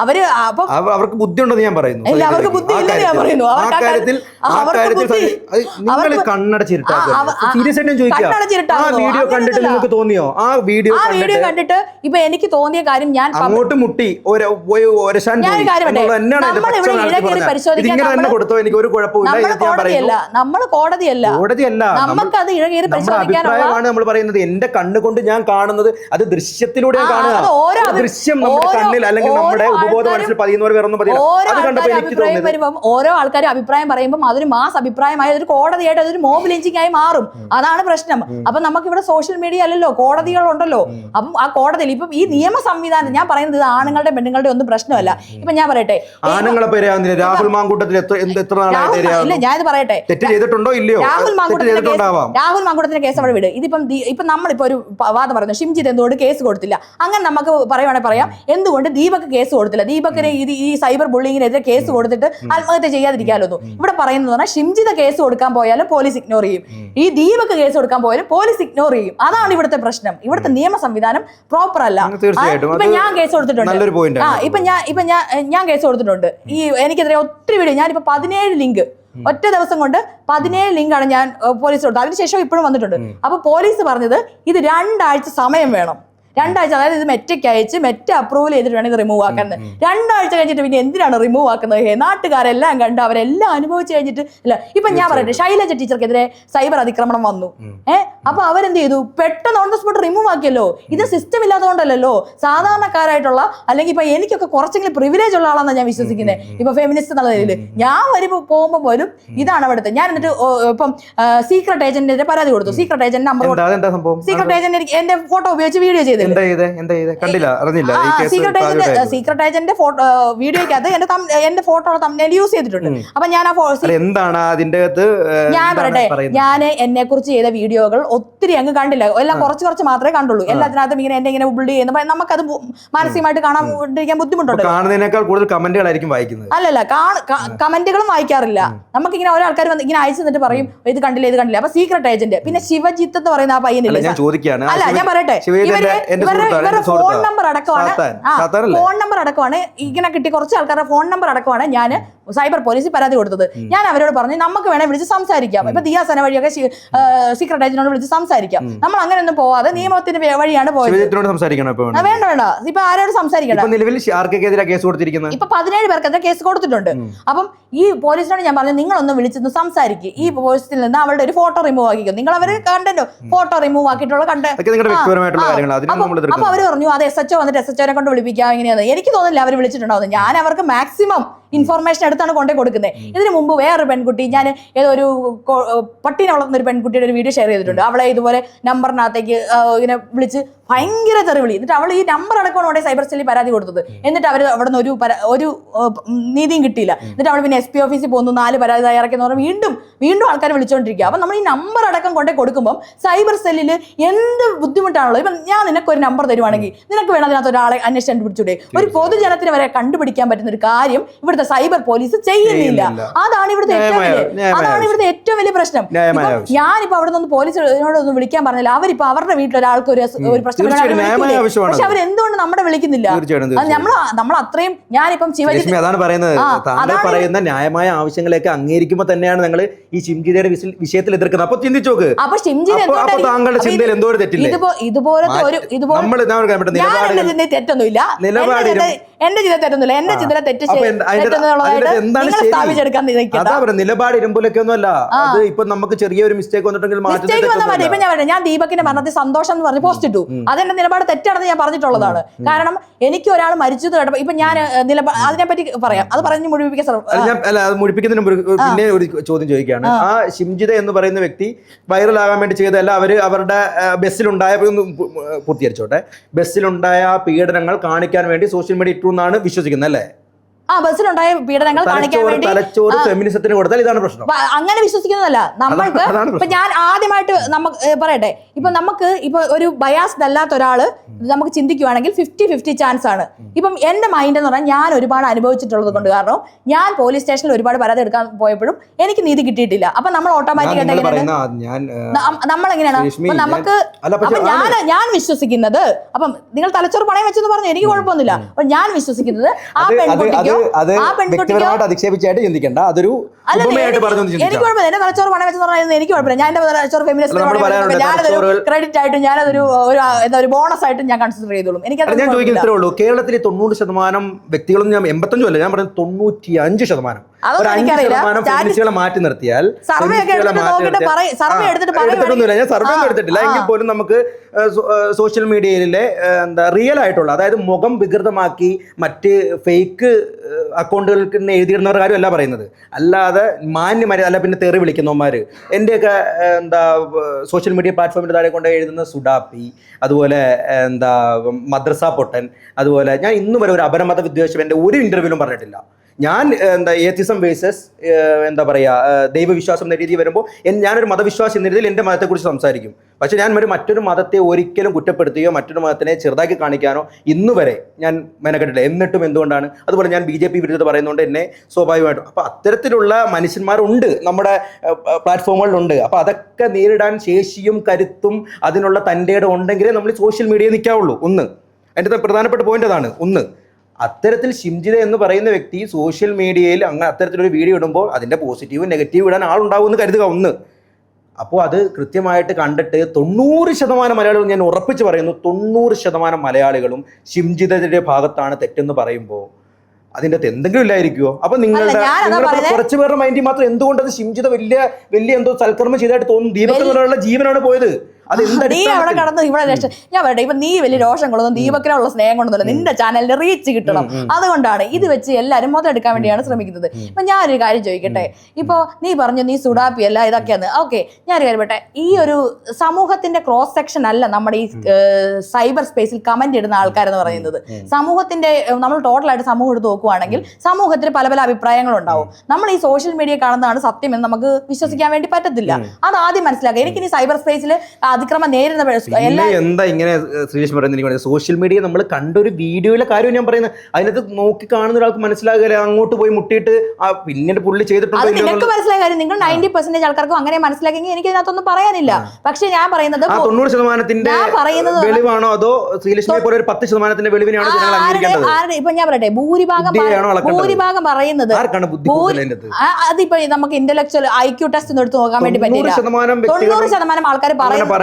അവർക്ക് ബുദ്ധിയുണ്ടെന്ന് ഞാൻ പറയുന്നു. അവർക്ക് ബുദ്ധി ഇല്ലെന്ന് ഞാൻ പറയുന്നു. വീഡിയോ കണ്ടിട്ട് നിങ്ങൾക്ക് തോന്നിയോ? ആ വീഡിയോ കണ്ടിട്ട് ഇപ്പൊ എനിക്ക് തോന്നിയ കാര്യം ഞാൻ അങ്ങോട്ട് മുട്ടി നമ്മൾ കോടതിയല്ല നമുക്ക് അത് ഇഴകേറി പരിശോധിക്കാനാണ് നമ്മൾ പറയുന്നത്. എന്റെ കണ്ണുകൊണ്ട് ഞാൻ കാണുന്നത് അത് ദൃശ്യത്തിലൂടെ കാണുക. ദൃശ്യം നമ്മുടെ കണ്ണിൽ അല്ലെങ്കിൽ നമ്മുടെ ഉപബോധ മനസ്സിൽ പതിയുന്നവർ വേറൊന്നും പതിയില്ല. ഓരോ ആൾക്കാരും അഭിപ്രായം പറയുമ്പോൾ അതൊരു മാസ് അഭിപ്രായമായി അതൊരു കോടതിയായിട്ട് അതൊരു മോബ് ലിഞ്ചിങ് ആയി മാറും. അതാണ് പ്രശ്നം. അപ്പൊ നമുക്ക് ഇവിടെ സോഷ്യൽ മീഡിയ അല്ലല്ലോ, കോടതികളുണ്ടല്ലോ. അപ്പം ആ കോടതിയിൽ ഇപ്പം ഈ നിയമ സംവിധാനം ഞാൻ പറയുന്നത് ഇത് ആണുങ്ങളുടെ പെണ്ണുങ്ങളുടെ ഒന്നും പ്രശ്നമല്ല. ഇപ്പൊ ഞാൻ പറയട്ടെ, രാഹുൽ മാങ്കൂട്ടത്തിൽ ഇല്ല ഞാനിത് പറയട്ടെ, രാഹുൽ മാങ്കൂട്ടത്തിന്റെ കേസ് അവിടെ വിട്. ഇപ്പൊ നമ്മളിപ്പോ ഒരു വാദം പറയുന്നു ഷിംജിത് എന്തുകൊണ്ട് കേസ് കൊടുത്തില്ല. അങ്ങനെ നമുക്ക് പറയുവാണെങ്കിൽ പറയാം എന്തുകൊണ്ട് ദീപക് കേസ് കൊടുത്തില്ല. ദീപകിന് ഈ സൈബർ ബുള്ളിങ്ങിനെതിരെ കേസ് കൊടുത്തിട്ട് ആത്മഹത്യ ചെയ്യാതിരിക്കാമല്ലോ. ഇവിടെ പറയുന്നത് ഷിംജിത കേസ് കൊടുക്കാൻ പോയാലും പോലീസ് ഇഗ്നോർ ചെയ്യും, ഈ ദീപക് കേസ് കൊടുക്കാൻ പോയാലും പോലീസ് ഇഗ്നോർ ചെയ്യും. അതാണ് ഇവിടുത്തെ പ്രശ്നം. ഇവിടുത്തെ നിയമ സംവിധാനം പ്രോപ്പർ അല്ല. ഇപ്പൊ ഞാൻ കേസ് കൊടുത്തിട്ടുണ്ട്. ഞാൻ കേസ് കൊടുത്തിട്ടുണ്ട്. ഈ എനിക്കെതിരെ ഒത്തിരി വീഡിയോ ഞാനിപ്പോ 17 ലിങ്ക് ഒറ്റ ദിവസം കൊണ്ട് 17 ലിങ്കാണ് ഞാൻ പോലീസ് കൊടുത്തത്. അതിനുശേഷം ഇപ്പോഴും വന്നിട്ടുണ്ട്. അപ്പൊ പോലീസ് പറഞ്ഞത് ഇത് 2 ആഴ്ച സമയം വേണം. 2 ആഴ്ച, അതായത് ഇത് മെറ്റയ്ക്ക് അയച്ച് മെറ്റ അപ്രൂവൽ ചെയ്തിട്ട് വേണം ഇത് റിമൂവ് ആക്കുന്നത്. 2 ആഴ്ച കഴിഞ്ഞിട്ട് പിന്നെ എന്തിനാണ് റിമൂവ് ആക്കുന്നത്? നാട്ടുകാരെല്ലാം കണ്ട് അവരെല്ലാം അനുഭവിച്ച് കഴിഞ്ഞിട്ട് ഇല്ല. ഇപ്പൊ ഞാൻ പറയട്ടെ, ശൈലജ ടീച്ചർക്കെതിരെ സൈബർ അതിക്രമണം വന്നു. അപ്പൊ അവരെന്ത് ചെയ്തു? പെട്ടെന്ന് ഓൺ ദ സ്പോട്ട് റിമൂവ് ആക്കിയല്ലോ. ഇത് സിസ്റ്റം ഇല്ലാത്തതുകൊണ്ടല്ലോ. സാധാരണക്കാരായിട്ടുള്ള അല്ലെങ്കിൽ ഇപ്പൊ എനിക്കൊക്കെ കുറച്ചെങ്കിലും പ്രിവിലേജ് ഉള്ള ആളാണെന്ന് ഞാൻ വിശ്വസിക്കുന്നത്. ഇപ്പൊ ഫെമിനിസ്റ്റ് എന്നുള്ള നിലയിൽ ഞാൻ പോകുമ്പോൾ പോലും ഇതാണ് അവിടുത്തെ. ഞാൻ എന്നിട്ട് ഇപ്പം സീക്രട്ട് ഏജന്റിനെതിരെ പരാതി കൊടുത്തു. Secret agent number, secret agent എന്റെ ഫോട്ടോ ഉപയോഗിച്ച് വീഡിയോ ചെയ്തു. സീക്രട്ട് ഏജന്റ് വീഡിയോക്കകത്ത് എന്റെ ഫോട്ടോ തമ്മിൽ യൂസ് ചെയ്തിട്ടുണ്ട്. അപ്പൊ ഞാൻ എന്താണ് അതിന്റെ ഞാൻ പറയട്ടെ, ഞാൻ എന്നെ കുറിച്ച് ചെയ്ത വീഡിയോകൾ ഒത്തിരി അങ്ങ് കണ്ടില്ല. എല്ലാം കുറച്ച് മാത്രമേ കണ്ടുള്ളൂ. എല്ലാത്തിനകത്തും ഇങ്ങനെ എന്നെ ഇങ്ങനെ ബുൾഡ് ചെയ്യുന്ന നമുക്കത് മാനസികമായിട്ട് കാണാണ്ടിരിക്കാൻ ബുദ്ധിമുട്ടുണ്ട്. കാണുന്നതിനേക്കാൾ കൂടുതൽ കമന്റുകളായിരിക്കും വായിക്കുന്നത്. അല്ലല്ല, കമന്റുകളും വായിക്കാറില്ല. നമുക്കിങ്ങനെ ഓരോ ആൾക്കാർ ഇങ്ങനെ അയച്ചു തന്നിട്ട് പറയും ഇത് കണ്ടില്ല ഇത് കണ്ടില്ല. അപ്പൊ സീക്രട്ട് ഏജന്റ് പിന്നെ ശിവജിത്ത് എന്ന് പറയുന്ന ആ പയ്യനില്ല. അല്ല ഞാൻ പറയട്ടെ, ഇവരുടെ ഫോൺ നമ്പർ അടക്കമാണ് ഇങ്ങനെ കിട്ടി. കുറച്ച് ആൾക്കാരുടെ ഫോൺ നമ്പർ അടക്കമാണ് ഞാൻ സൈബർ പോലീസിൽ പരാതി കൊടുത്തത്. ഞാൻ അവരോട് പറഞ്ഞു നമുക്ക് വേണേ വിളിച്ച് സംസാരിക്കാം. ഇപ്പൊ ദിയാസന വഴിയൊക്കെ സീക്രട്ട് ഏജന്റിനോട് വിളിച്ച് സംസാരിക്കാം. നമ്മൾ അങ്ങനെയൊന്നും പോവാതെ നിയമത്തിന്റെ വഴിയാണ് പോയത്. വേണ്ട ഇപ്പൊ ആരോട് സംസാരിക്കണം. ഇപ്പൊ 17 പേർക്കെതിരെ കേസ് കൊടുത്തിട്ടുണ്ട്. അപ്പം ഈ പോലീസിനോട് ഞാൻ പറഞ്ഞു നിങ്ങളൊന്ന് വിളിച്ചൊന്ന് സംസാരിക്കും. ഈ പോസ്റ്റിൽ നിന്ന് അവളുടെ ഒരു ഫോട്ടോ റിമൂവ് ആക്കിക്കും. നിങ്ങൾ അവര് കണ്ടോ ഫോട്ടോ റിമൂവ് ആക്കിയിട്ടുള്ള അപ്പൊ അവര് പറഞ്ഞു അത് SHO വന്നിട്ട് SHOനെ കൊണ്ട് വിളിപ്പിക്കാം എങ്ങനെയാന്ന്. എനിക്ക് തോന്നുന്നില്ല അവർ വിളിച്ചിട്ടുണ്ടാവുന്നത്. ഞാൻ അവർക്ക് മാക്സിമം ഇൻഫർമേഷൻ എടുത്താണ് കൊണ്ടേ കൊടുക്കുന്നത്. ഇതിനു മുമ്പ് വേറൊരു പെൺകുട്ടി, ഞാൻ ഏതൊരു പട്ടീനെ വളർത്തുന്ന ഒരു പെൺകുട്ടിയുടെ ഒരു വീഡിയോ ഷെയർ ചെയ്തിട്ടുണ്ട്. അവളെ ഇതുപോലെ നമ്പറിനകത്തേക്ക് ഇങ്ങനെ വിളിച്ച് ഭയങ്കര തെറിവിളി. എന്നിട്ട് അവൾ ഈ നമ്പർ അടക്കമാണ് അവിടെ സൈബർ സെല്ലിൽ പരാതി കൊടുത്തത്. എന്നിട്ട് അവർ അവിടെ നിന്ന് ഒരു നീതിയും കിട്ടിയില്ല. എന്നിട്ട് അവൾ പിന്നെ SP ഓഫീസിൽ പോകുന്നു, 4 പരാതി തയ്യാറാക്കിയെന്ന് പറഞ്ഞാൽ വീണ്ടും ആൾക്കാർ വിളിച്ചുകൊണ്ടിരിക്കുക. അപ്പൊ നമ്മൾ ഈ നമ്പർ അടക്കം കൊണ്ടേ കൊടുക്കുമ്പോൾ സൈബർ സെല്ലിൽ എന്ത് ബുദ്ധിമുട്ടാണല്ലോ. ഇപ്പം ഞാൻ നിനക്കൊരു നമ്പർ തരുവാണെങ്കിൽ നിനക്ക് വേണം അതിനകത്ത് ഒരാളെ അന്വേഷണം കണ്ടുപിടിച്ചൂടെ? ഒരു പൊതുജനത്തിന് വരെ കണ്ടുപിടിക്കാൻ പറ്റുന്ന ഒരു കാര്യം ഇവിടുത്തെ സൈബർ പോലീസ് ചെയ്യുന്നില്ല. അതാണ് ഇവിടുത്തെ ഏറ്റവും വലിയ പ്രശ്നം. ഞാനിപ്പോ അവിടെ നിന്ന് പോലീസിനോടൊന്ന് വിളിക്കാൻ പറഞ്ഞില്ല, അവരിപ്പോ അവരുടെ വീട്ടിലൊരാൾക്ക് ഒരു പ്രശ്നം, പക്ഷെ അവരെന്തുകൊണ്ട് നമ്മളെ വിളിക്കുന്നില്ല? നമ്മൾ അത്രയും ഞാനിപ്പം അതാണ് പറയുന്നത്, താങ്കൾ പറയുന്ന ന്യായമായ ആവശ്യങ്ങളൊക്കെ അംഗീകരിക്കുമ്പോൾ തന്നെയാണ് നിങ്ങൾ ഈ ഷിംജിതയുടെ വിഷയത്തിൽ എതിർക്കുന്നത്. അപ്പൊ ചിന്തിച്ചു നോക്ക്, അപ്പൊ താങ്കളുടെ ചിന്തയിൽ എന്തോ ഒരു തെറ്റില്ലേ? ഇതുപോലത്തെ ഒരു തെറ്റൊന്നുമില്ല, എന്റെ ചിന്ത തെറ്റൊന്നുമില്ല, എന്റെ ചിന്ത തെറ്റ് സ്ഥാപിച്ചെടുക്കാൻ നിലപാട് ഇരുമ്പിലൊക്കെ ഒന്നുമല്ല. അത് ഇപ്പൊ നമുക്ക് ചെറിയൊരു മിസ്റ്റേക്ക് വന്നിട്ടുണ്ടെങ്കിൽ ഇപ്പൊ ഞാൻ ദീപകിന്റെ മരണത്തിൽ സന്തോഷം എന്ന് പറഞ്ഞ് പോസ്റ്റ് ഇട്ടു. അതെന്റെ നിലപാട് തെറ്റാണെന്ന് ഞാൻ പറഞ്ഞിട്ടുള്ളതാണ്. കാരണം എനിക്ക് ഒരാൾ മരിച്ചത് കേട്ടപ്പോ ഇപ്പൊ ഞാൻ അതിനെപ്പറ്റി പറയാം, അത് പറഞ്ഞ് മുഴിപ്പിക്കുന്നതിന് മുമ്പ് പിന്നെ ഒരു ചോദ്യം ചോദിക്കുകയാണ്. ആ ഷിംജിത എന്ന് പറയുന്ന വ്യക്തി വൈറലാകാൻ വേണ്ടി ചെയ്തതല്ല, അവരുടെ ബസ്സിലുണ്ടായ പൂർത്തീകരിച്ചോട്ടെ, ബസ്സിലുണ്ടായ പീഡനങ്ങൾ കാണിക്കാൻ വേണ്ടി സോഷ്യൽ മീഡിയ ഇട്ടു എന്നാണ് വിശ്വസിക്കുന്നത് അല്ലേ? ബസ്സിലുണ്ടായ പീഡനങ്ങൾ കാണിക്കാൻ വേണ്ടി ഫെമിനിസത്തിന് കൊടുത്താൽ ഇതാണ് പ്രശ്നം. അങ്ങനെ വിശ്വസിക്കുന്നതല്ല നമ്മൾക്ക്. ഇപ്പൊ ഞാൻ ആദ്യമായിട്ട് നമുക്ക് പറയട്ടെ, ഇപ്പൊ നമുക്ക് ഇപ്പൊ ഒരു ബയാസ്ഡ് അല്ലാത്ത ഒരാള് നമുക്ക് ചിന്തിക്കുവാണെങ്കിൽ 50-50 ചാൻസ് ആണ്. ഇപ്പം എന്റെ മൈൻഡ് എന്ന് പറഞ്ഞാൽ ഞാൻ ഒരുപാട് അനുഭവിച്ചിട്ടുള്ളത് കൊണ്ട്, കാരണം ഞാൻ പോലീസ് സ്റ്റേഷനിൽ ഒരുപാട് പരാതി എടുക്കാൻ പോയപ്പോഴും എനിക്ക് നീതി കിട്ടിയിട്ടില്ല. അപ്പൊ നമ്മൾ ഓട്ടോമാറ്റിക്കായിട്ട് നമ്മളെങ്ങനെയാണ് നമുക്ക് ഞാൻ വിശ്വസിക്കുന്നത്, അപ്പം നിങ്ങൾ തലച്ചോറ് പണയം വെച്ചെന്ന് പറഞ്ഞു എനിക്ക് കുഴപ്പമൊന്നുമില്ല. അപ്പൊ ഞാൻ വിശ്വസിക്കുന്നത് ആ പെൺകുട്ടിക്കോ അധിക്ഷേപിച്ചായിട്ട് ചിന്തിക്കണ്ട, അതൊരു എനിക്ക് കുഴപ്പമില്ല. എന്റെ തലച്ചോറ് പണയം വെച്ചെന്ന് പറഞ്ഞാൽ എനിക്ക് കുഴപ്പമില്ല. ഞാൻ എന്റെ തലച്ചോറ് ഫെമിനിസ്റ്റ് ഞാനതൊരു ക്രെഡിറ്റ് ആയിട്ടും ഞാനതൊരു ഒരു ബോണസ് ആയിട്ടും ഞാൻ കൺസിഡർ ചെയ്തോളും. ഞാൻ ചോദിക്കുന്നത്രേ ഉള്ളൂ, കേരളത്തിലെ 90% വ്യക്തികളൊന്നും, ഞാൻ 85 അല്ല, ഞാൻ പറയുന്നത് 95%. മാറ്റി നിർത്തിയാൽ എടുത്തിട്ടൊന്നുമില്ല, ഞാൻ സർവേ ഒന്നും എടുത്തിട്ടില്ല എങ്കിൽ പോലും നമുക്ക് സോഷ്യൽ മീഡിയയിലെ റിയൽ ആയിട്ടുള്ള, അതായത് മുഖം വികൃതമാക്കി മറ്റ് ഫേക്ക് അക്കൗണ്ടുകൾക്ക് എഴുതിയിടുന്നവരുടെ കാര്യമല്ല പറയുന്നത്, അല്ലാതെ മാന്യമാര് അല്ല പിന്നെ തെറി വിളിക്കുന്നവന്മാര്. എന്റെയൊക്കെ സോഷ്യൽ മീഡിയ പ്ലാറ്റ്ഫോമിന്റെ താഴെ കൊണ്ട് എഴുതുന്ന സുഡാപ്പി, അതുപോലെ മദ്രസ പൊട്ടൻ, അതുപോലെ ഞാൻ ഇന്നു വരെ ഒരു അപരമത വിദ്വേഷം എൻ്റെ ഒരു ഇന്റർവ്യൂവിലും പറഞ്ഞിട്ടില്ല. ഞാൻ ഏത്തിസം വേഴ്സസ് ദൈവവിശ്വാസം എന്ന രീതി വരുമ്പോൾ ഞാനൊരു മതവിശ്വാസം എന്ന രീതിയിൽ എൻ്റെ മതത്തെക്കുറിച്ച് സംസാരിക്കും. പക്ഷേ ഞാൻ മറ്റൊരു മതത്തെ ഒരിക്കലും കുറ്റപ്പെടുത്തുകയോ മറ്റൊരു മതത്തിനെ ചെറുതാക്കി കാണിക്കാനോ ഇന്നു വരെ ഞാൻ മെനക്കെട്ടില്ല. എന്നിട്ടും എന്തുകൊണ്ടാണ്? അതുപോലെ ഞാൻ BJP വിരുദ്ധത പറയുന്നതുകൊണ്ട് എന്നെ സ്വാഭാവികമായിട്ടും. അപ്പോൾ അത്തരത്തിലുള്ള മനുഷ്യന്മാരുണ്ട് നമ്മുടെ പ്ലാറ്റ്ഫോമുകളിലുണ്ട്. അപ്പോൾ അതൊക്കെ നേരിടാൻ ശേഷിയും കരുത്തും അതിനുള്ള തൻ്റെ ഇടം ഉണ്ടെങ്കിലേ നമ്മൾ സോഷ്യൽ മീഡിയയിൽ നിൽക്കാവുള്ളൂ. എൻ്റെ പ്രധാനപ്പെട്ട പോയിന്റ് അതാണ്. അത്തരത്തിൽ ഷിംജിത എന്ന് പറയുന്ന വ്യക്തി സോഷ്യൽ മീഡിയയിൽ അത്തരത്തിലൊരു വീഡിയോ ഇടുമ്പോൾ അതിൻ്റെ പോസിറ്റീവും നെഗറ്റീവും ഇടാൻ ആളുണ്ടാവും എന്ന് കരുതുക. അപ്പോൾ അത് കൃത്യമായിട്ട് കണ്ടിട്ട് 90% മലയാളികൾ, ഞാൻ ഉറപ്പിച്ച് പറയുന്നു 90% മലയാളികളും ഷിംജിതയുടെ ഭാഗത്താണ് തെറ്റെന്ന് പറയുമ്പോൾ അതിൻ്റെ അകത്ത് എന്തെങ്കിലും ഇല്ലായിരിക്കുമോ? അപ്പൊ നിങ്ങളുടെ കുറച്ചു പേരുടെ മൈൻഡിൽ മാത്രം എന്തുകൊണ്ട് അത് ഷിംജിത വലിയ എന്തോ സൽക്കർമ്മം ചെയ്തായിട്ട് തോന്നുന്നു? ദീപത്തിനുള്ള ജീവനാണ് പോയത്. നീ അവിടെ കടന്ന് ഇവിടെ ഞാൻ പറയട്ടെ, ഇപ്പൊ നീ വലിയ രോഷം കൊണ്ടൊന്നും ദീപക്കിനുള്ള സ്നേഹം കൊണ്ടൊന്നുമില്ല, നിന്റെ ചാനലിന് റീച്ച് കിട്ടണം, അതുകൊണ്ടാണ് ഇത് വെച്ച് എല്ലാവരും മുതലെടുക്കാൻ വേണ്ടിയാണ് ശ്രമിക്കുന്നത്. ഇപ്പൊ ഞാനൊരു കാര്യം ചോദിക്കട്ടെ, ഇപ്പൊ നീ പറഞ്ഞു നീ സുഡാപ്പി അല്ല ഇതൊക്കെയാണ്, ഓക്കെ, ഞാനൊരു കാര്യം പറയട്ടെ, ഈ ഒരു സമൂഹത്തിന്റെ ക്രോസ് സെക്ഷൻ അല്ല നമ്മുടെ ഈ സൈബർ സ്പേസിൽ കമന്റ് ഇടുന്ന ആൾക്കാരെന്ന് പറയുന്നത്. സമൂഹത്തിന്റെ നമ്മൾ ടോട്ടലായിട്ട് സമൂഹം എടുത്ത് നോക്കുവാണെങ്കിൽ സമൂഹത്തിന് പല അഭിപ്രായങ്ങളുണ്ടാവും. നമ്മൾ ഈ സോഷ്യൽ മീഡിയ കാണുന്നതാണ് സത്യം എന്ന് നമുക്ക് വിശ്വസിക്കാൻ വേണ്ടി പറ്റത്തില്ല. അത് ആദ്യം മനസ്സിലാക്കുക. എനിക്കിനി സൈബർ സ്പേസിൽ അതിക്രമം നേരിടുന്ന എന്താ ഇങ്ങനെ ശ്രീലേഷ് പറയുന്നത്, സോഷ്യൽ മീഡിയ നമ്മൾ കണ്ടൊരു വീഡിയോയിലെ കാര്യം ഞാൻ പറയുന്നത്, അതിനകത്ത് നോക്കി കാണുന്ന ഒരാൾക്ക് മനസ്സിലാകില്ല, അങ്ങോട്ട് പോയി മുട്ടിയിട്ട് പിന്നീട് പുള്ളി ചെയ്തിട്ടുണ്ട്. നിങ്ങൾക്ക് മനസ്സിലായ കാര്യം നിങ്ങൾ 90% ആൾക്കാർക്കും അങ്ങനെ മനസ്സിലാക്കിയെങ്കിൽ എനിക്ക് ഇതിനകത്തൊന്നും പറയാനില്ല. പക്ഷെ ഞാൻ പറയുന്നത് 90% വെളിവാണോ അതോ ശ്രീലക്ഷ്മിയെ പോലെ ഒരു 10% വെളിവിനാണോ ജനങ്ങൾ അംഗീകരിക്കേണ്ടത്? ഇപ്പൊ ഞാൻ പറയട്ടെ, ഭൂരിഭാഗം പറയുന്നത് അതിപ്പോ നമുക്ക് ഇന്റലക്ച്വൽ IQ ടെസ്റ്റ് എടുത്ത് നോക്കാൻ വേണ്ടി പറ്റില്ല. 90% ആൾക്കാർ പറയുന്നത്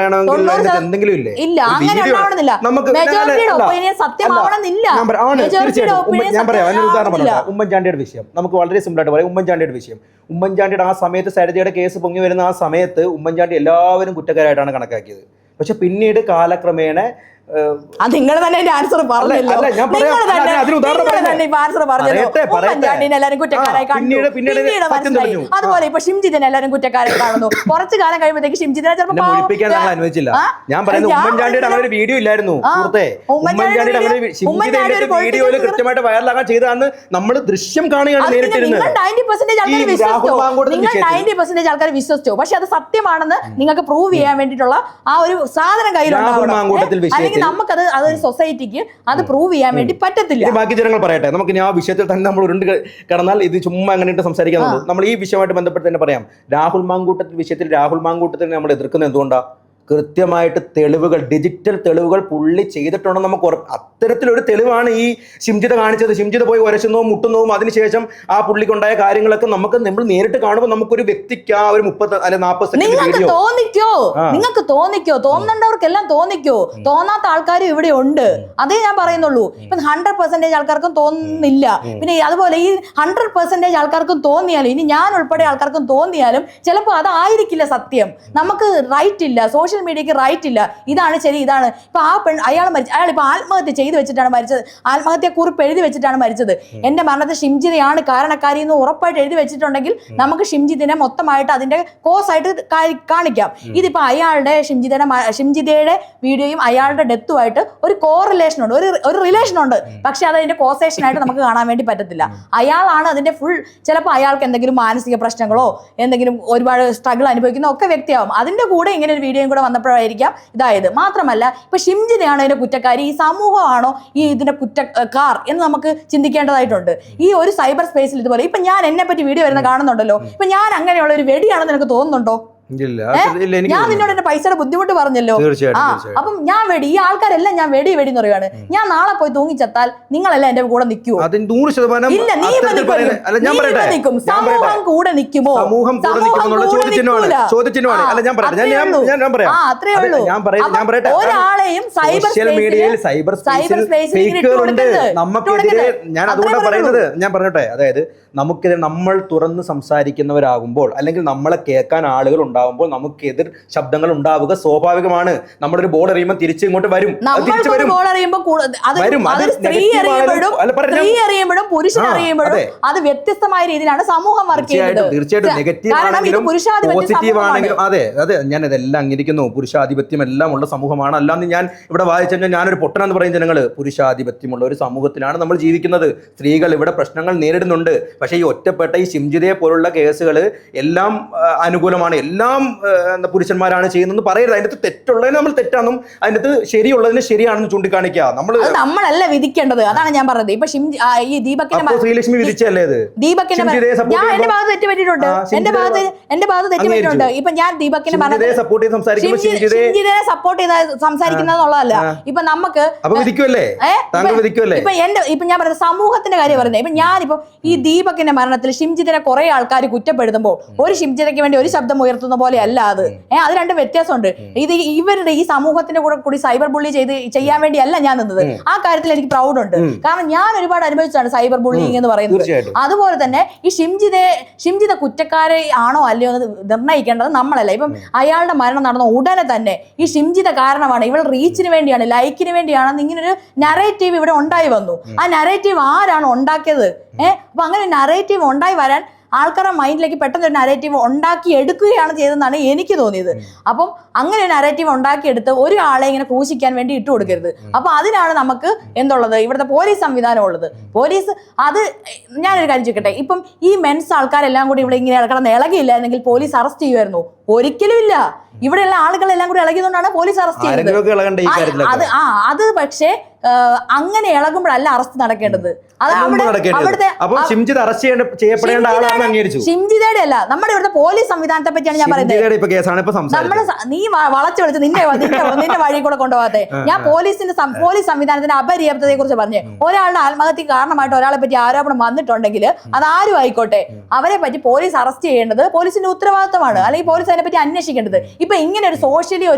ഇല്ല, അങ്ങനെ ഉണ്ടാവണമെന്നില്ല. മെജോറിറ്റിയുടെ ഒപ്പീനിയൻ സത്യമാവണമെന്നില്ല. ഉമ്മൻചാണ്ടിയുടെ വിഷയം നമുക്ക് വളരെ സിമ്പിൾ ആയിട്ട് പറയാം. ഉമ്മൻചാണ്ടിയുടെ ആ സമയത്ത് സരിതയുടെ കേസ് പൊങ്ങി വരുന്ന ആ സമയത്ത് ഉമ്മൻചാണ്ടി എല്ലാവരും കുറ്റക്കാരായിട്ടാണ് കണക്കാക്കിയത്. പക്ഷെ പിന്നീട് കാലക്രമേണ അത് നിങ്ങൾ തന്നെ അതിന്റെ ആൻസർ പറഞ്ഞല്ലോ. എല്ലാവരും കുറ്റക്കാരായി കാണുന്നു. അതുപോലെ ഇപ്പൊ ഷിംജിത്തിനെ എല്ലാവരും കുറ്റക്കാരായി കാണുന്നു. കുറച്ചു കാലം കഴിയുമ്പോഴത്തേക്ക് ഷിംജിത്തിനെ ഞാൻ പറയുന്നത് ഉമ്മൻചാണ്ടിയുടെ അങ്ങനെ ഒരു വീഡിയോ ഇല്ലായിരുന്നു സുഹൃത്തെ. ഉമ്മൻചാണ്ടിയുടെ വീഡിയോയിൽ കൃത്യമായിട്ട് വൈറലാകാൻ ചെയ്തതാണ് നമ്മൾ ദൃശ്യം കാണുകയാണ് നേരിട്ടിരുന്നത്. 90% ആൾക്കാർ വിശ്വസിച്ചു. പക്ഷെ അത് സത്യമാണെന്ന് നിങ്ങൾക്ക് പ്രൂവ് ചെയ്യാൻ വേണ്ടിയിട്ടുള്ള ആ ഒരു സാധനം കയ്യിലുണ്ടാവണം. അല്ലെങ്കിൽ നമുക്കത് അതൊരു സൊസൈറ്റിക്ക് അത് പ്രൂവ് ചെയ്യാൻ വേണ്ടി പറ്റത്തില്ല. ബാക്കി ജനങ്ങൾ പറയട്ടെ. നമുക്ക് ആ വിഷയത്തിൽ തന്നെ നമ്മൾ ഉരുണ്ട് കിടന്നാൽ ഇത് ചുമ്മാ അങ്ങനെ സംസാരിക്കാനുള്ളൂ. നമ്മൾ ഈ വിഷയമായിട്ട് ബന്ധപ്പെട്ട് തന്നെ പറയാം. രാഹുൽ മാങ്കൂട്ടത്തിൽ വിഷയത്തിൽ രാഹുൽ മാങ്കൂട്ടത്തിൽ നമ്മൾ എതിർക്കുന്നത് എന്തുകൊണ്ടാണ്? കൃത്യമായിട്ട് തെളിവുകൾ, ഡിജിറ്റൽ തെളിവുകൾ പുള്ളി ചെയ്തിട്ടുണ്ടെന്ന് നമുക്ക് അത്തരത്തിലൊരു തെളിവാണ് ഈ ഷിംജിത കാണിച്ചത്. ഷിംജിത പോയി ഉരച്ചുന്നതും മുട്ടുന്നതും അതിനുശേഷം ആ പുള്ളിക്കുണ്ടായ കാര്യങ്ങളൊക്കെ നമ്മൾ നേരിട്ട് കാണുമ്പോൾ നമുക്കൊരു വ്യക്തിക്ക് ആ ഒരു 30 അല്ലെങ്കിൽ 40 സെക്കൻഡ് നിങ്ങൾക്ക് തോന്നിക്കോ തോന്നേണ്ടവർക്കെല്ലാം തോന്നിക്കോ. തോന്നാത്ത ആൾക്കാരും ഇവിടെ ഉണ്ട്. അതേ ഞാൻ പറയുന്നുള്ളൂ. ഇപ്പൊ 100% ആൾക്കാർക്കും തോന്നുന്നില്ല. പിന്നെ അതുപോലെ ഈ 100% ആൾക്കാർക്കും തോന്നിയാലും, ഇനി ഞാൻ ഉൾപ്പെടെ ആൾക്കാർക്കും തോന്നിയാലും ചിലപ്പോൾ അതായിരിക്കില്ല സത്യം. നമുക്ക് റൈറ്റ് ഇല്ല, സോഷ്യൽ മീഡിയക്ക് റൈറ്റ് ഇല്ല. ഇതാണ് ശരി, ഇതാണ്. ഇപ്പൊ ആ അയാൾ ഇപ്പൊ ആത്മഹത്യ ചെയ്തു വെച്ചിട്ടാണ് മരിച്ചത്. ആത്മഹത്യ കുറിപ്പ് എഴുതി വെച്ചിട്ടാണ് മരിച്ചത്. എന്റെ മരണത്തിൽ ഷിംജിതയാണ് കാരണക്കാരി എന്ന് ഉറപ്പായിട്ട് എഴുതി വെച്ചിട്ടുണ്ടെങ്കിൽ നമുക്ക് ഷിംജിതിനെ മൊത്തമായിട്ട് അതിന്റെ കോസായിട്ട് കാണിക്കാം. ഇതിപ്പോ അയാളുടെ ഷിംജിതയുടെ വീഡിയോയും അയാളുടെ ഡെത്തുമായിട്ട് ഒരു കോറിലേഷൻ ഉണ്ട്, ഒരു റിലേഷൻ ഉണ്ട്. പക്ഷെ അത് അതിന്റെ കോസേഷൻ ആയിട്ട് നമുക്ക് കാണാൻ വേണ്ടി പറ്റത്തില്ല. അയാളാണ് അതിന്റെ ഫുൾ. ചിലപ്പോൾ അയാൾക്ക് എന്തെങ്കിലും മാനസിക പ്രശ്നങ്ങളോ എന്തെങ്കിലും ഒരുപാട് സ്ട്രഗിൾ അനുഭവിക്കുന്ന ഒക്കെ വ്യക്തിയാവും. അതിന്റെ കൂടെ ഇങ്ങനെ ഒരു വീഡിയോയും കൂടെ വന്നപ്പോഴായിരിക്കാം ഇതായത്. മാത്രമല്ല ഇപ്പൊ ഷിംജിതയാണോ ഇതിന്റെ കുറ്റക്കാരി, ഈ സമൂഹമാണോ ഈ ഇതിന്റെ കുറ്റക്കാർ എന്ന് നമുക്ക് ചിന്തിക്കേണ്ടതായിട്ടുണ്ട്. ഈ ഒരു സൈബർ സ്പേസിൽ ഇതുപോലെ ഇപ്പൊ ഞാൻ എന്നെ പറ്റി വീഡിയോ വരുന്ന കാണുന്നുണ്ടല്ലോ. ഇപ്പൊ ഞാൻ അങ്ങനെയുള്ള ഒരു വെടിയാണെന്ന് നിനക്ക് തോന്നുന്നുണ്ടോ? ഞാൻ നിന്നോട് എന്റെ പൈസയുടെ ബുദ്ധിമുട്ട് പറഞ്ഞല്ലോ. അപ്പം ഞാൻ വെടി, ഈ ആൾക്കാരെല്ലാം ഞാൻ വെടി എന്ന് പറയുകയാണ്. ഞാൻ നാളെ പോയി തൂങ്ങിച്ചെത്താൽ നിങ്ങളെല്ലാം എന്റെ കൂടെ നിൽക്കുമോ? ഇല്ല, നിൽക്കും. സമൂഹം കൂടെ നിൽക്കുമോ? അത്രേ ഉള്ളൂ. ഒരാളെയും സൈബർ നമുക്കെതിരെ ഞാൻ അതുകൊണ്ടാണ് പറയുന്നത്. ഞാൻ പറഞ്ഞോട്ടെ, അതായത് നമുക്കെതിരെ നമ്മൾ തുറന്ന് സംസാരിക്കുന്നവരാകുമ്പോൾ അല്ലെങ്കിൽ നമ്മളെ കേൾക്കാൻ ആളുകൾ ഉണ്ടാകുമ്പോൾ നമുക്ക് എതിർ ശബ്ദങ്ങൾ ഉണ്ടാവുക സ്വാഭാവികമാണ്. നമ്മളൊരു ബോൾ എറിയുമ്പോൾ തിരിച്ചു ഇങ്ങോട്ട് വരും. അത് വ്യത്യസ്തമായ രീതിയിലാണ് സമൂഹം വർക്ക് ചെയ്യുന്നത്. തീർച്ചയായിട്ടും നെഗറ്റീവ് ആണെങ്കിലും പോസിറ്റീവ് ആണെങ്കിലും അതെ ഞാൻ ഇതെല്ലാം അംഗീകരിക്കുന്നു. പുരുഷാധിപത്യം എല്ലാം ഉള്ള സമൂഹമാണ്. അല്ലാന്ന് ഞാൻ ഇവിടെ വായിച്ചാൽ ഞാനൊരു പൊട്ടനെന്ന് പറയും ജനങ്ങള്. പുരുഷാധിപത്യമുള്ള ഒരു സമൂഹത്തിലാണ് നമ്മൾ ജീവിക്കുന്നത്. സ്ത്രീകൾ ഇവിടെ പ്രശ്നങ്ങൾ നേരിടുന്നുണ്ട്. പക്ഷേ ഈ ഒറ്റപ്പെട്ട ഈ ഷിംജിതയെ പോലുള്ള കേസുകൾ എല്ലാം അനുകൂലമാണ്, എല്ലാം പുരുഷന്മാരാണ് ചെയ്യുന്നതെന്ന് പറയരുത്. അതിനകത്ത് തെറ്റുള്ളതിന് നമ്മൾ തെറ്റാണെന്നും അതിനകത്ത് ശരിയുള്ളതിന് ശരിയാണെന്ന് ചൂണ്ടിക്കാണിക്കുക. നമ്മളല്ല വിധിക്കേണ്ടത്. അതാണ് ഞാൻ പറഞ്ഞത്. ഇപ്പൊ ഈ ദീപക്കിന്റെ ശ്രീലക്ഷ്മി വിധിച്ചല്ലേ ഇത്? ദീപക്കിന്റെ എന്റെ ഭാഗത്ത് തെറ്റുപറ്റിയിട്ടുണ്ട്. എന്റെ ഭാഗത്ത് തെറ്റുപറ്റിയിട്ടുണ്ട്. ഇപ്പൊ ഞാൻ ദീപക്കിന്റെ ഷിംജിതയെ സപ്പോർട്ട് ചെയ്ത് സംസാരിക്കുന്നതെന്നുള്ളതല്ല. ഇപ്പൊ നമുക്ക് ഇപ്പൊ ഞാൻ പറയുന്നത് സമൂഹത്തിന്റെ കാര്യം പറയുന്നത്. ഇപ്പൊ ഞാനിപ്പോ ഈ ദീപക്കിന്റെ മരണത്തിൽ ഷിംജിതിനെ കുറെ ആൾക്കാർ കുറ്റപ്പെടുത്തുമ്പോൾ ഒരു ഷിംജിതയ്ക്ക് വേണ്ടി ഒരു ശബ്ദം ഉയർത്തുന്ന പോലെ അല്ല അത്. അത് രണ്ടും വ്യത്യാസമുണ്ട്. ഇത് ഇവരുടെ ഈ സമൂഹത്തിന്റെ കൂടി സൈബർ ബുള്ളി ചെയ്യാൻ വേണ്ടിയല്ല ഞാൻ നിന്നത്. ആ കാര്യത്തിൽ എനിക്ക് പ്രൗഡ് ഉണ്ട്. കാരണം ഞാൻ ഒരുപാട് അനുഭവിച്ചാണ് സൈബർ ബുള്ളിങ് എന്ന് പറയുന്നത്. അതുപോലെ തന്നെ ഈ ഷിംജിത കുറ്റക്കാരെ ആണോ അല്ലയോ എന്ന് നിർണ്ണയിക്കേണ്ടത് നമ്മളല്ല. ഇപ്പം അയാളുടെ മരണം നടന്ന ഉടനെ തന്നെ ഈ ഷിംജിത കാരണമാണ്, ഇവൾ റീച്ചിന് വേണ്ടിയാണ്, ലൈക്കിന് വേണ്ടിയാണെന്ന് ഇങ്ങനൊരു നറേറ്റീവ് ഇവിടെ ഉണ്ടായി വന്നു. ആ നറേറ്റീവ് ആരാണ് ഉണ്ടാക്കിയത്? അപ്പൊ അങ്ങനെ നറേറ്റീവ് ഉണ്ടായി വരാൻ ആൾക്കാരുടെ മൈൻഡിലേക്ക് പെട്ടെന്ന് ഒരു നറേറ്റീവ് ഉണ്ടാക്കി എടുക്കുകയാണ് ചെയ്തതെന്നാണ് എനിക്ക് തോന്നിയത്. അപ്പം അങ്ങനെ ഒരു നറേറ്റീവ് ഉണ്ടാക്കിയെടുത്ത് ഒരാളെ ഇങ്ങനെ ക്രൂശിക്കാൻ വേണ്ടി ഇട്ട് കൊടുക്കരുത്. അപ്പൊ അതിനാണ് നമുക്ക് എന്തുള്ളത്, ഇവിടുത്തെ പോലീസ് സംവിധാനം ഉള്ളത്. പോലീസ് അത് ഞാനൊരു കാര്യം ചോദിക്കട്ടെ, ഇപ്പം ഈ മെൻസ് ആൾക്കാരെല്ലാം കൂടി ഇവിടെ ഇങ്ങനെ കിടന്ന് ഇളകിയില്ലായിരുന്നെങ്കിൽ പോലീസ് അറസ്റ്റ് ചെയ്യുമായിരുന്നു? ഒരിക്കലും ഇല്ല. ഇവിടെയുള്ള ആളുകളെല്ലാം കൂടി ഇളകിയതുകൊണ്ടാണ് പോലീസ് അറസ്റ്റ് ചെയ്യുന്നത്. അത് പക്ഷേ അങ്ങനെ ഇളകുമ്പോഴല്ല അറസ്റ്റ് നടക്കേണ്ടത്. ഷിംജിതയുടെ അല്ല, നമ്മുടെ ഇവിടുത്തെ പോലീസ് സംവിധാനത്തെ പറ്റിയാണ് ഞാൻ പറയുന്നത്. നീ വളച്ചു വിളിച്ച് നിന്റെ വഴി കൂടെ കൊണ്ടുപോകാതെ. ഞാൻ പോലീസ് സംവിധാനത്തിന്റെ അപര്യാപ്തതയെ കുറിച്ച് പറഞ്ഞേ. ഒരാളുടെ ആത്മഹത്യ കാരണമായിട്ട് ഒരാളെ പറ്റി ആരോപണം വന്നിട്ടുണ്ടെങ്കിൽ അത് ആരും ആയിക്കോട്ടെ, അവരെ പറ്റി പോലീസ് അറസ്റ്റ് ചെയ്യേണ്ടത് പോലീസിന്റെ ഉത്തരവാദിത്തമാണ്. അല്ലെങ്കിൽ പോലീസ് അതിനെ പറ്റി അന്വേഷിക്കേണ്ടത്. ഇപ്പൊ ഇങ്ങനെ ഒരു സോഷ്യലി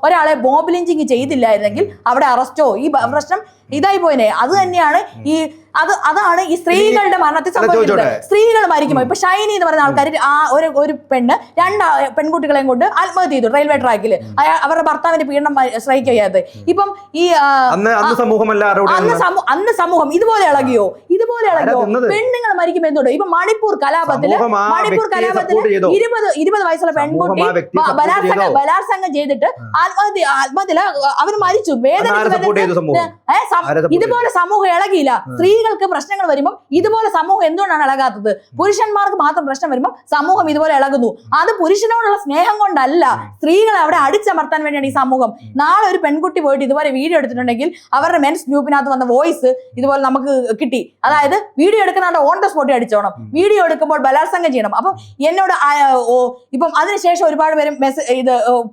ഒരാളെ മോബ് ലിഞ്ചിങ് ചെയ്തില്ലായിരുന്നെങ്കിൽ അവിടെ അറസ്റ്റോ ഈ പ്രശ്നം ഇതായി പോയനെ. അത് തന്നെയാണ് ഈ അതാണ് ഈ സ്ത്രീകളുടെ മരണത്തിൽ സംഭവിക്കുന്നത്. സ്ത്രീകൾ മരിക്കുമ്പോൾ ഇപ്പൊ ഷൈനി എന്ന് പറയുന്ന ആൾക്കാർ ഒരു പെണ്ണ് 2 പെൺകുട്ടികളെയും കൊണ്ട് ആത്മഹത്യ ചെയ്തു റെയിൽവേ ട്രാക്കിൽ, അവരുടെ ഭർത്താവിന്റെ പീഡനം സ്ട്രൈക്ക് ചെയ്യാതെ. ഇപ്പം ഈ അന്ന് സമൂഹം ഇതുപോലെ ഇളകിയോ? പെണ്ണുങ്ങൾ മരിക്കുമ്പോൾ എന്തുകൊണ്ട്? ഇപ്പൊ മണിപ്പൂർ കലാപത്തില് 20 വയസ്സുള്ള പെൺകുട്ടി ബലാത്സംഗം ചെയ്തിട്ട് ആത്മഹത്യയില് അവർ മരിച്ചു. ഇതുപോലെ സമൂഹം ഇളകിയില്ല. സ്ത്രീകൾക്ക് പ്രശ്നങ്ങൾ വരുമ്പോൾ ഇതുപോലെ സമൂഹം എന്തുകൊണ്ടാണ് ഇളകാത്തത്? പുരുഷന്മാർക്ക് മാത്രം പ്രശ്നം വരുമ്പോൾ സമൂഹം ഇതുപോലെ ഇളകുന്നു. അത് പുരുഷനോടുള്ള സ്നേഹം കൊണ്ടല്ല, സ്ത്രീകളെ അവിടെ അടിച്ചമർത്താൻ വേണ്ടിയാണ് ഈ സമൂഹം. നാളെ ഒരു പെൺകുട്ടി പോയിട്ട് ഇതുപോലെ വീഡിയോ എടുത്തിട്ടുണ്ടെങ്കിൽ അവരുടെ മെൻസ് ഗ്രൂപ്പിനകത്ത് വന്ന വോയിസ് ഇതുപോലെ നമുക്ക് കിട്ടി. അതായത് വീഡിയോ എടുക്കുന്ന ഓൺ ദ സ്പോട്ട് അടിച്ചോണം, വീഡിയോ എടുക്കുമ്പോൾ ബലാത്സംഗം ചെയ്യണം. അപ്പം എന്നോട് ഇപ്പം അതിനുശേഷം ഒരുപാട് പേരും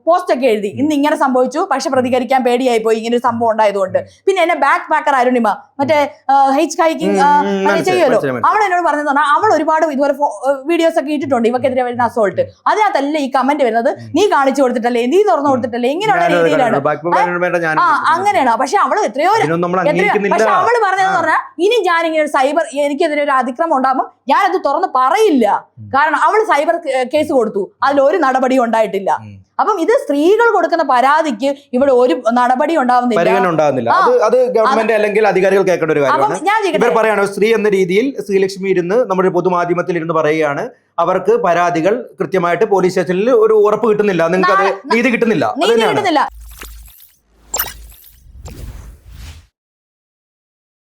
പോസ്റ്റ് ഒക്കെ എഴുതി, ഇന്ന് ഇങ്ങനെ സംഭവിച്ചു, പക്ഷെ പ്രതികരിക്കാൻ പേടിയായി പോയി ഇങ്ങനെ ഒരു സംഭവം ഉണ്ടായതുകൊണ്ട്. പിന്നെ എന്നെ ബാക്ക് പാക്കർ അരുണിമ മറ്റേ ഹൈച്ച് ഹൈക്കിംഗ് ചെയ്യുമല്ലോ, അവൾ എന്നോട് പറഞ്ഞെന്ന് പറഞ്ഞാൽ അവൾ ഒരുപാട് ഇതുപോലെ വീഡിയോസ് ഒക്കെ ഇട്ടിട്ടുണ്ട് ഇവക്കെതിരെ വരുന്ന അസോൾട്ട്. അതിനകത്തല്ല ഈ കമന്റ് വരുന്നത്, നീ കാണിച്ചു കൊടുത്തിട്ടല്ലേ, നീ തുറന്നു കൊടുത്തിട്ടല്ലേ, ഇങ്ങനെയുള്ള രീതിയിലാണ്. അങ്ങനെയാണ്. പക്ഷെ അവള് എത്രയോ പക്ഷെ അവള് പറഞ്ഞതെന്ന് പറഞ്ഞാൽ ഇനി ഞാനിങ്ങനെ ഒരു സൈബർ എനിക്കെതിരെ ഒരു അതിക്രമം ഉണ്ടാകുമ്പോൾ ഞാനത് തുറന്ന് പറയില്ല. കാരണം അവള് സൈബർ കേസ് കൊടുത്തു, അതിലൊരു നടപടിയും ഉണ്ടായിട്ടില്ല. അപ്പം ഇത് സ്ത്രീകൾ കൊടുക്കുന്ന പരാതിക്ക് ഇവിടെ ഒരു നടപടി ഉണ്ടാവുന്നില്ല. അത് ഗവൺമെന്റ് അല്ലെങ്കിൽ അധികാരികൾ കേൾക്കേണ്ട ഒരു കാര്യമാണ്. ഇവർ പറയാണ് സ്ത്രീ എന്ന രീതിയിൽ ശ്രീലക്ഷ്മി ഇരുന്ന് നമ്മുടെ പൊതുമാധ്യമത്തിൽ ഇരുന്ന് പറയുകയാണ്, അവർക്ക് പരാതികൾ കൃത്യമായിട്ട് പോലീസ് സ്റ്റേഷനിൽ ഒരു ഉറപ്പ് കിട്ടുന്നില്ല, നിങ്ങൾക്ക് അത് നീതി കിട്ടുന്നില്ല.